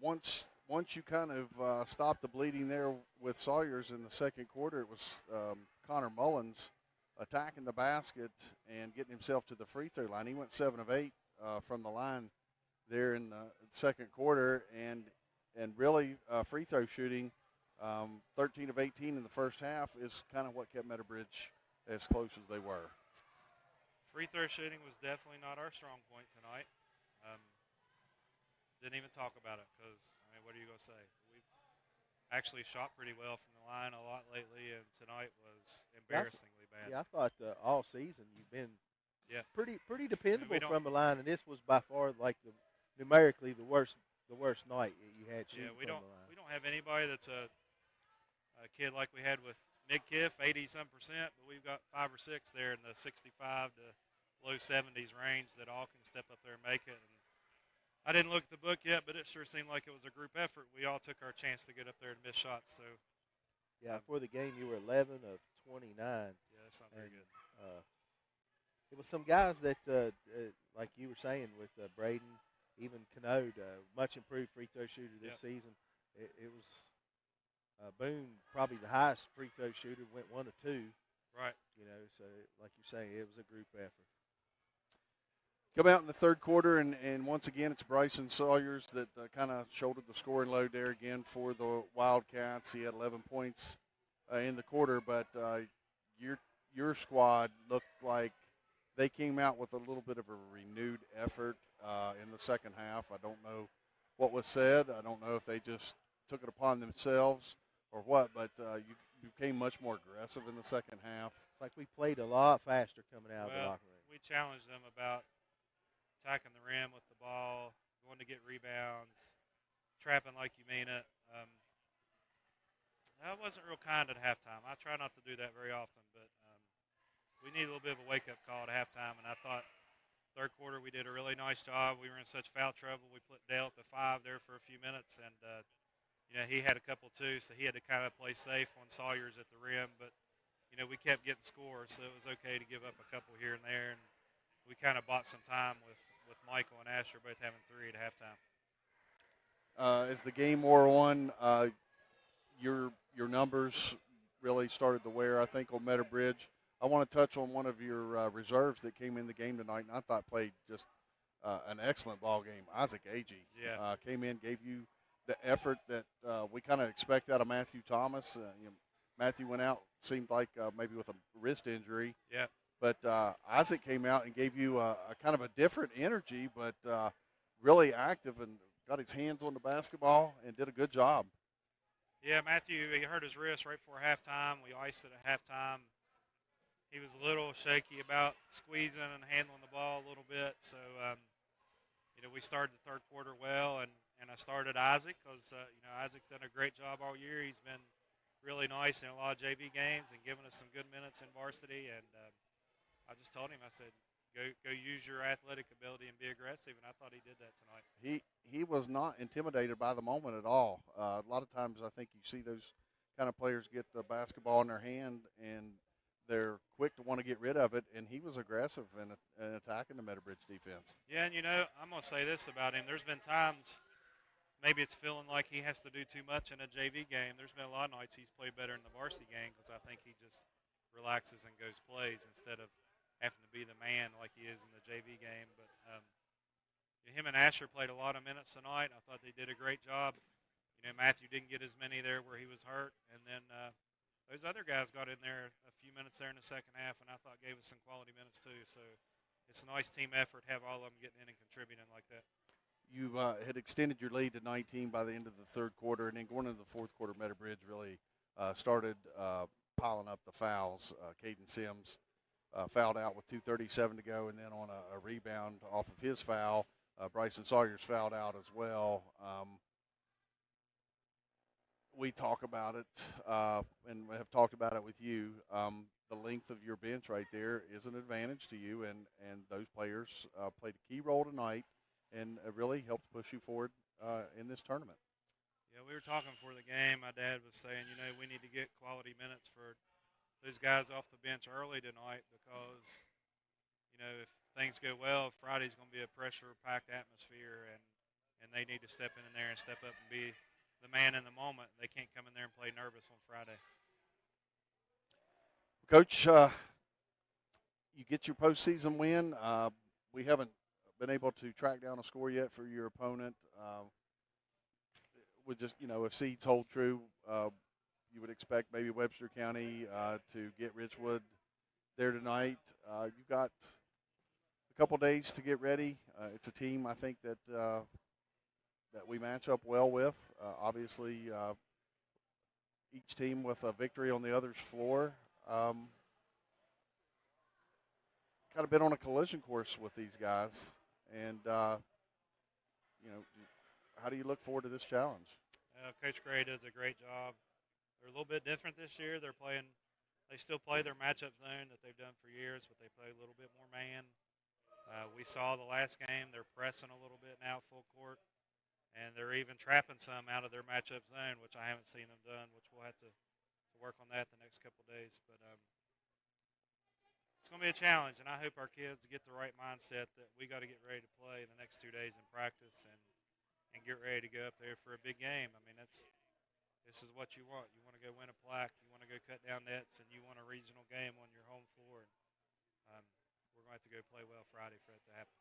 Once you kind of stopped the bleeding there with Sawyers in the second quarter, it was Connor Mullins attacking the basket and getting himself to the free throw line. He went 7 of 8 from the line there in the second quarter, and really free throw shooting, 13 of 18 in the first half is kind of what kept Meadow Bridge as close as they were. Free throw shooting was definitely not our strong point tonight. Didn't even talk about it because, what are you going to say? We've actually shot pretty well from the line a lot lately, and tonight was embarrassingly bad. Yeah, I thought all season you've been pretty dependable from the line, and this was by far numerically the worst night you had shooting from the line. We don't have anybody that's a kid like we had with Midkiff, 80-some%, but we've got 5 or 6 there in the 65 to low 70s range that all can step up there and make it. And I didn't look at the book yet, but it sure seemed like it was a group effort. We all took our chance to get up there and miss shots. So, yeah, for the game you were 11 of 29. Yeah, that's not very good. It was some guys that, like you were saying, with Braden, even Canode, much improved free throw shooter this season. It was Boone, probably the highest free throw shooter, went 1 of 2. Right. So like you're saying, it was a group effort. Come out in the third quarter, and once again, it's Bryson Sawyers that kind of shouldered the scoring load there again for the Wildcats. He had 11 points in the quarter, but your squad looked like they came out with a little bit of a renewed effort in the second half. I don't know what was said. I don't know if they just took it upon themselves or what, but you became much more aggressive in the second half. It's like we played a lot faster coming out of the locker room. We challenged them about attacking the rim with the ball, going to get rebounds, trapping like you mean it. I wasn't real kind at halftime. I try not to do that very often, but we need a little bit of a wake-up call at halftime, and I thought third quarter we did a really nice job. We were in such foul trouble. We put Dale at the 5 there for a few minutes, and he had a couple too, so he had to kind of play safe on Sawyers at the rim, but we kept getting scores, so it was okay to give up a couple here and there, and we kind of bought some time with Michael and Asher both having 3 at halftime. As the game wore on, your numbers really started to wear, I think, on Meadow Bridge. I want to touch on one of your reserves that came in the game tonight, and I thought played just an excellent ball game. Isaac Agee came in, gave you the effort that we kind of expect out of Matthew Thomas. Matthew went out, seemed like maybe with a wrist injury. Yeah. But Isaac came out and gave you a kind of a different energy, but really active and got his hands on the basketball and did a good job. Yeah, Matthew, he hurt his wrist right before halftime. We iced it at halftime. He was a little shaky about squeezing and handling the ball a little bit. So, we started the third quarter well, and I started Isaac because, Isaac's done a great job all year. He's been really nice in a lot of JV games and giving us some good minutes in varsity. And I just told him, I said, go use your athletic ability and be aggressive, and I thought he did that tonight. He was not intimidated by the moment at all. A lot of times I think you see those kind of players get the basketball in their hand and they're quick to want to get rid of it, and he was aggressive in attacking the Meadowbridge defense. Yeah, and I'm going to say this about him. There's been times maybe it's feeling like he has to do too much in a JV game. There's been a lot of nights he's played better in the varsity game because I think he just relaxes and goes plays instead of having to be the man like he is in the JV game. But him and Asher played a lot of minutes tonight. I thought they did a great job. Matthew didn't get as many there where he was hurt, and then those other guys got in there a few minutes there in the second half, and I thought gave us some quality minutes too. So it's a nice team effort to have all of them getting in and contributing like that. You had extended your lead to 19 by the end of the third quarter, and then going into the fourth quarter, Meadowbridge really started piling up the fouls. Caden Sims fouled out with 2:37 to go, and then on a rebound off of his foul, Bryson Sawyer's fouled out as well. We talk about it and have talked about it with you. The length of your bench right there is an advantage to you, and those players played a key role tonight and really helped push you forward in this tournament. Yeah, we were talking before the game. My dad was saying, we need to get quality minutes for those guys off the bench early tonight because, if things go well, Friday's going to be a pressure-packed atmosphere, and they need to step in there and step up and be the man in the moment. They can't come in there and play nervous on Friday. Coach, you get your postseason win. We haven't been able to track down a score yet for your opponent. With just, if seeds hold true, you would expect maybe Webster County to get Richwood there tonight. You've got a couple days to get ready. It's a team I think that we match up well with. Obviously, each team with a victory on the other's floor. Kind of been on a collision course with these guys. And, how do you look forward to this challenge? Coach Gray does a great job. They're a little bit different this year. They still play their matchup zone that they've done for years, but they play a little bit more man. We saw the last game. They're pressing a little bit now full court. And they're even trapping some out of their matchup zone, which I haven't seen them done, which we'll have to work on that the next couple of days. But it's going to be a challenge, and I hope our kids get the right mindset that we got to get ready to play the next 2 days in practice and get ready to go up there for a big game. I mean, this is what you want. You want to go win a plaque. You want to go cut down nets, and you want a regional game on your home floor. And we're going to have to go play well Friday for it to happen.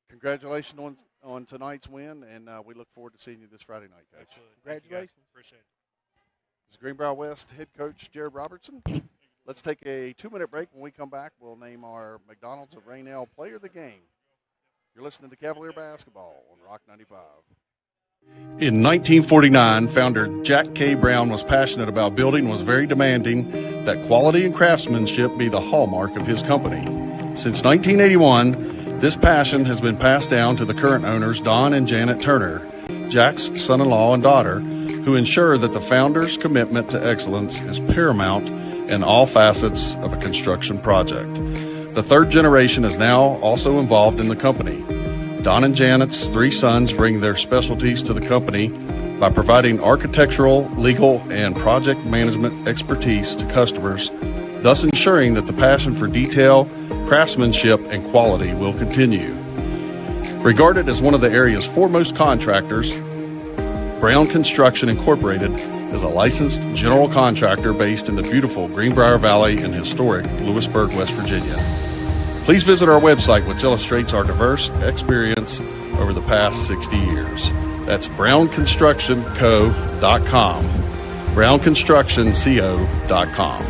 Congratulations on tonight's win, and we look forward to seeing you this Friday night, Coach. Absolutely. Congratulations. Appreciate it. This is Greenbrier West head coach Jared Robertson. Let's take a 2-minute break. When we come back, we'll name our McDonald's of Rainelle Player of the Game. You're listening to Cavalier Basketball on Rock 95. In 1949, founder Jack K. Brown was passionate about building and was very demanding that quality and craftsmanship be the hallmark of his company. Since 1981, this passion has been passed down to the current owners, Don and Janet Turner, Jack's son-in-law and daughter, who ensure that the founder's commitment to excellence is paramount in all facets of a construction project. The third generation is now also involved in the company. Don and Janet's 3 sons bring their specialties to the company by providing architectural, legal, and project management expertise to customers, thus ensuring that the passion for detail, craftsmanship, and quality will continue. Regarded as one of the area's foremost contractors, Brown Construction Incorporated is a licensed general contractor based in the beautiful Greenbrier Valley in historic Lewisburg, West Virginia. Please visit our website, which illustrates our diverse experience over the past 60 years. That's brownconstructionco.com, brownconstructionco.com.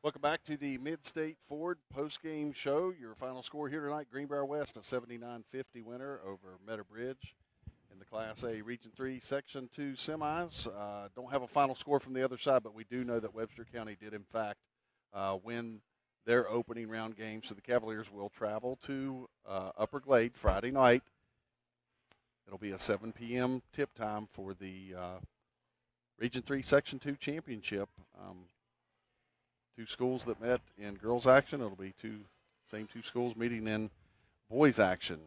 Welcome back to the Mid-State Ford post-game show. Your final score here tonight, Greenbrier West, a 79-50 winner over Meadow Bridge in the Class A Region 3 Section 2 semis. Don't have a final score from the other side, but we do know that Webster County did, in fact, win their opening round game. So the Cavaliers will travel to Upper Glade Friday night. It'll be a 7 p.m. tip time for the Region 3 Section 2 championship. Two schools that met in girls action. It'll be same two schools meeting in boys action.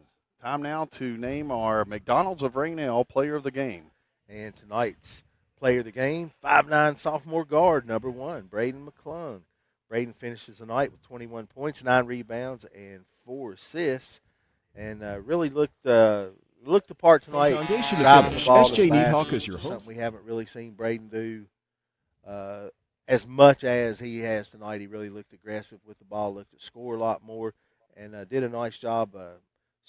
Time now to name our McDonald's of Rainelle player of the game. And tonight's player of the game, 5'9" sophomore guard, number 1, Braden McClung. Braden finishes the night with 21 points, 9 rebounds, and 4 assists, and really looked the part tonight. Foundation to Driving finish. the ball to SJ the Needhawk basket, is your host. something we haven't really seen Braden do as much as he has tonight. He really looked aggressive with the ball, looked to score a lot more, and did a nice job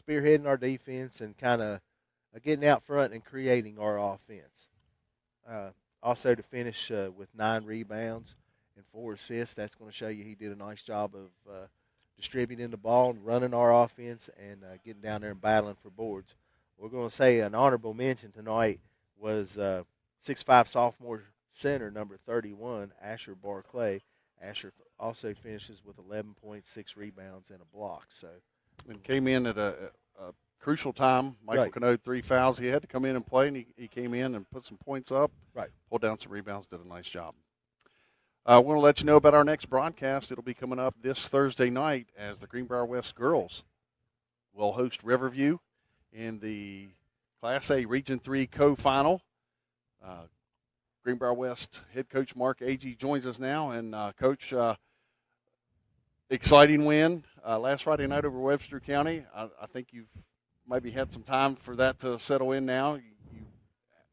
spearheading our defense and kind of getting out front and creating our offense. Also to finish with 9 rebounds and 4 assists, that's going to show you he did a nice job of distributing the ball and running our offense and getting down there and battling for boards. We're going to say an honorable mention tonight was 6'5" sophomore center, number 31, Asher Barclay. Asher also finishes with 11 points, 6 rebounds, and a block. So, and came in at a crucial time. Michael Canode, 3 fouls. He had to come in and play, and he came in and put some points up. Right. Pulled down some rebounds, did a nice job. I want to let you know about our next broadcast. It'll be coming up this Thursday night as the Greenbrier West girls will host Riverview in the Class A Region 3 co-final. Greenbrier West head coach Mark Agee joins us now. And, Coach, exciting win last Friday night over Webster County. I think you've maybe had some time for that to settle in now.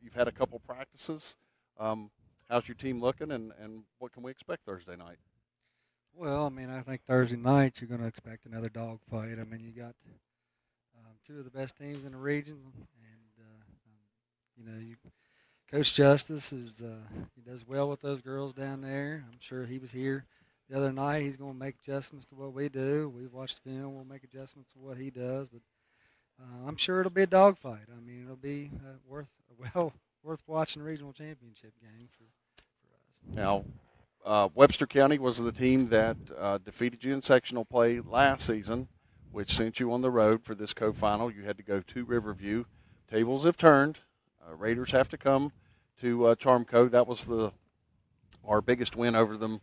You've had a couple practices. How's your team looking, and what can we expect Thursday night? Well, I mean, I think Thursday night you're going to expect another dogfight. I mean, you got 2 of the best teams in the region, and Coach Justice he does well with those girls down there. I'm sure he was here the other night. He's going to make adjustments to what we do. We've watched film. We'll make adjustments to what he does, but I'm sure it'll be a dogfight. I mean, it'll be worth watching a regional championship game for us. Now, Webster County was the team that defeated you in sectional play last season, which sent you on the road for this co-final. You had to go to Riverview. Tables have turned. Raiders have to come to Charmco. That was our biggest win over them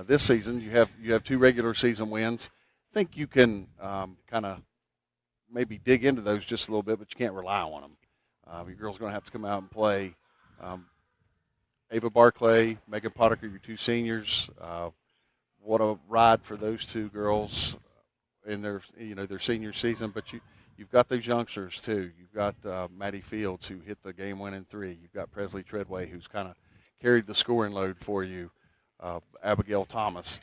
this season. You have 2 regular season wins. I think you can kind of maybe dig into those just a little bit, but you can't rely on them. Your girls are going to have to come out and play. Ava Barclay, Megan Potiker, your 2 seniors. What a ride for those 2 girls in their senior season. But you've got those youngsters too. You've got Maddie Fields, who hit the game-winning 3. You've got Presley Treadway, who's kind of carried the scoring load for you. Abigail Thomas,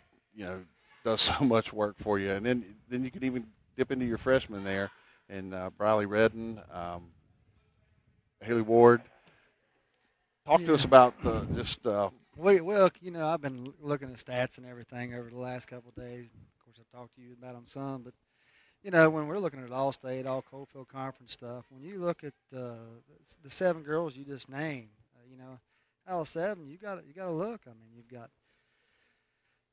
does so much work for you. And then you could even dip into your freshmen there, and Briley Redden, Haley Ward. Talk to us about Well, I've been looking at stats and everything over the last couple of days. Of course, I've talked to you about them some, but when we're looking at all state, all Coalfield Conference stuff, when you look at the 7 girls you just named, out of 7, you got to look. I mean,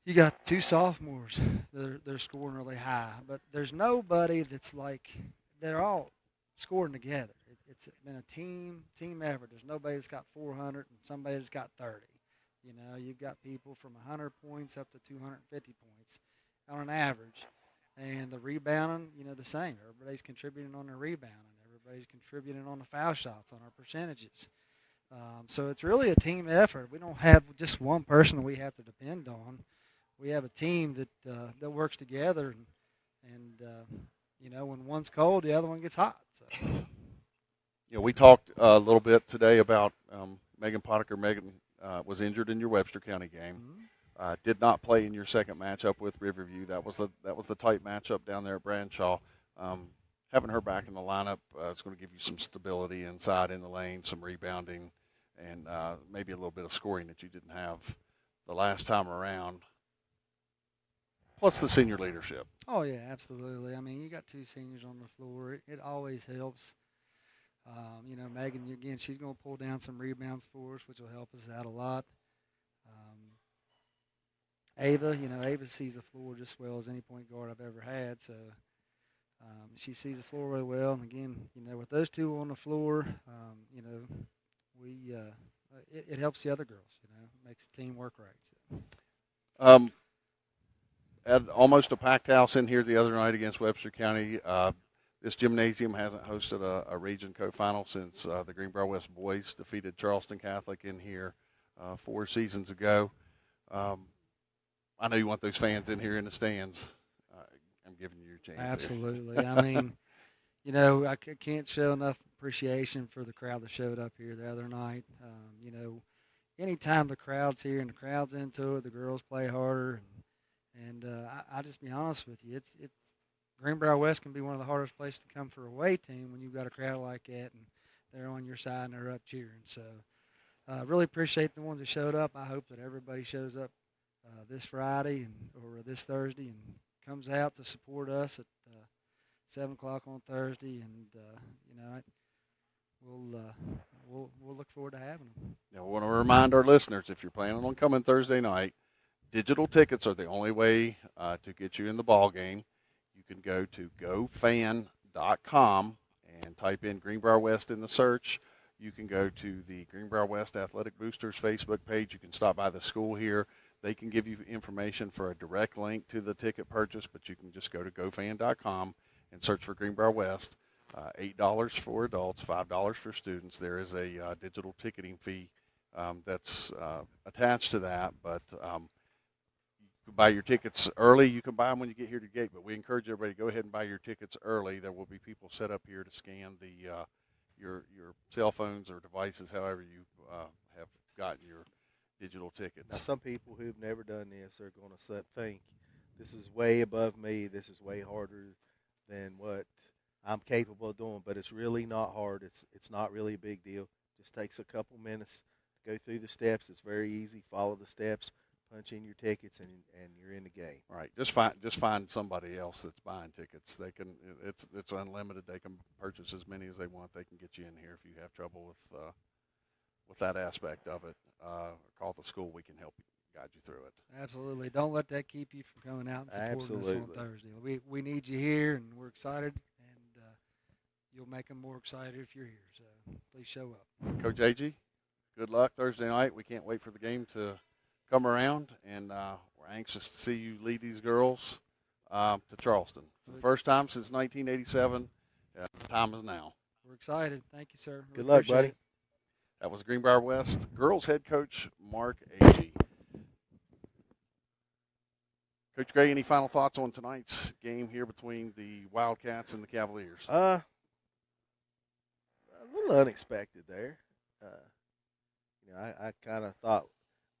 you got 2 sophomores they're scoring really high, but there's nobody that's like they're all scoring together. It's been a team effort. There's nobody that's got 400 and somebody that's got 30. You've got people from 100 points up to 250 points on an average. And the rebounding, the same. Everybody's contributing on their rebounding. Everybody's contributing on the foul shots, on our percentages. So it's really a team effort. We don't have just one person that we have to depend on. We have a team that works together, and when one's cold, the other one gets hot. So. We talked a little bit today about Megan Potiker. Megan was injured in your Webster County game. Mm-hmm. Did not play in your second matchup with Riverview. That was the tight matchup down there at Branshaw. Having her back in the lineup is going to give you some stability inside in the lane, some rebounding, and maybe a little bit of scoring that you didn't have the last time around. plus the senior leadership. Oh, yeah, absolutely. I mean, you got two seniors on the floor. It always helps. Megan, again, she's going to pull down some rebounds for us, which will help us out a lot. Ava sees the floor just as well as any point guard I've ever had. So she sees the floor really well. And, again, with those two on the floor, it helps the other girls, makes the team work right. So. At almost a packed house in here the other night against Webster County. This gymnasium hasn't hosted a region co-final since the Greenbrier West boys defeated Charleston Catholic in here 4 seasons ago. I know you want those fans in here in the stands. I'm giving you your chance. Absolutely. I mean, I can't show enough appreciation for the crowd that showed up here the other night. Anytime the crowd's here and the crowd's into it, the girls play harder. And I'll just be honest with you, it's Greenbrier West can be one of the hardest places to come for a away team when you've got a crowd like that and they're on your side and they're up cheering. So really appreciate the ones that showed up. I hope that everybody shows up this Friday or this Thursday and comes out to support us at 7 o'clock on Thursday. And, we'll look forward to having them. Now, we want to remind our listeners, if you're planning on coming Thursday night, digital tickets are the only way to get you in the ball game. You can go to gofan.com and type in Greenbrier West in the search. You can go to the Greenbrier West Athletic Boosters Facebook page. You can stop by the school here. They can give you information for a direct link to the ticket purchase, but you can just go to gofan.com and search for Greenbrier West. $8 for adults, $5 for students. There is a digital ticketing fee that's attached to that, but you can buy your tickets early. You can buy them when you get here to the gate, but we encourage everybody to go ahead and buy your tickets early. There will be people set up here to scan your cell phones or devices, however you have gotten your digital tickets. Now, some people who've never done this are going to think, this is way above me, this is way harder than what I'm capable of doing, but it's really not hard. It's not really a big deal. It just takes a couple minutes to go through the steps. It's very easy. Follow the steps. Punch in your tickets, and you're in the game. Right. Just find somebody else that's buying tickets. They can. It's unlimited. They can purchase as many as they want. They can get you in here if you have trouble with that aspect of it. Call the school. We can help you, guide you through it. Absolutely. Don't let that keep you from coming out and supporting us on Thursday. We need you here, and we're excited, and you'll make them more excited if you're here. So please show up. Coach AG, good luck Thursday night. We can't wait for the game to come around, and we're anxious to see you lead these girls to Charleston. For the first time since 1987, the time is now. We're excited. Thank you, sir. Good luck, buddy. That was Greenbrier West girls head coach Mark Agee. Coach Gray, any final thoughts on tonight's game here between the Wildcats and the Cavaliers? A little unexpected there. I kind of thought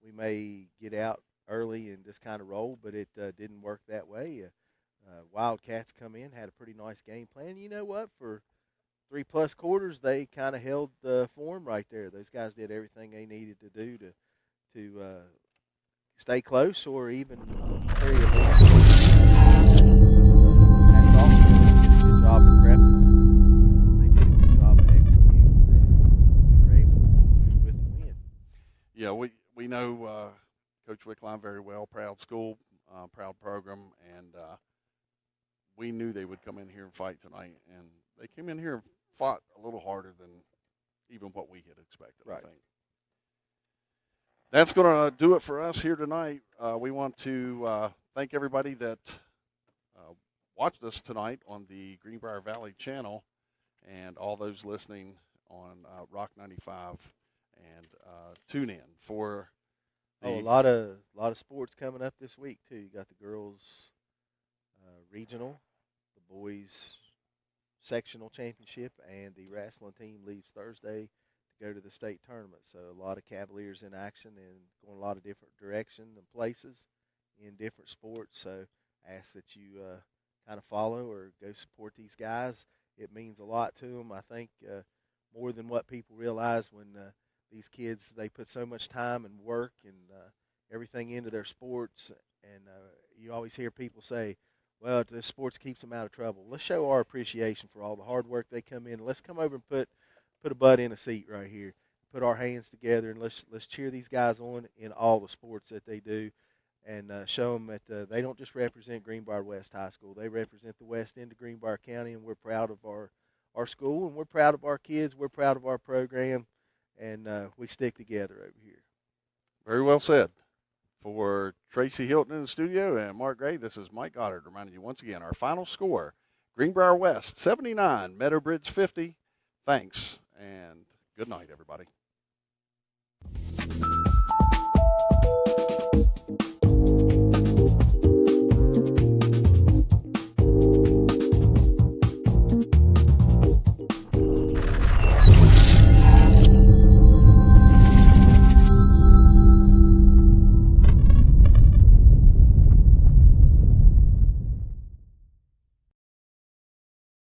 we may get out early and just kind of roll, but it didn't work that way. Wildcats come in, had a pretty nice game plan. You know what? For 3+ quarters, they kind of held the form right there. Those guys did everything they needed to do to stay close or even carry a lead. That's also a good job of prepping. They did a good job of executing, and we were able to pull through with the win. Yeah, we know Coach Wickline very well, proud school, proud program, and we knew they would come in here and fight tonight, and they came in here and fought a little harder than even what we had expected, right. I think. That's going to do it for us here tonight. We want to thank everybody that watched us tonight on the Greenbrier Valley channel and all those listening on Rock 95 and tune in for a lot of sports coming up this week too. You got the girls regional, the boys sectional championship, and the wrestling team leaves Thursday to go to the state tournament. So a lot of Cavaliers in action and going a lot of different directions and places in different sports. So I ask that you kind of follow or go support these guys. It means a lot to them. I think more than what people realize when these kids, they put so much time and work and everything into their sports, And you always hear people say, well, this sports keeps them out of trouble. Let's show our appreciation for all the hard work they come in. Let's come over and put a butt in a seat right here. Put our hands together, and let's cheer these guys on in all the sports that they do, and show them that they don't just represent Greenbrier West High School. They represent the west end of Greenbrier County, and we're proud of our school, and we're proud of our kids. We're proud of our program, and we stick together over here. Very well said. For Tracy Hilton in the studio and Mark Gray, this is Mike Goddard reminding you once again our final score, Greenbrier West 79, Meadow Bridge 50. Thanks, and good night, everybody.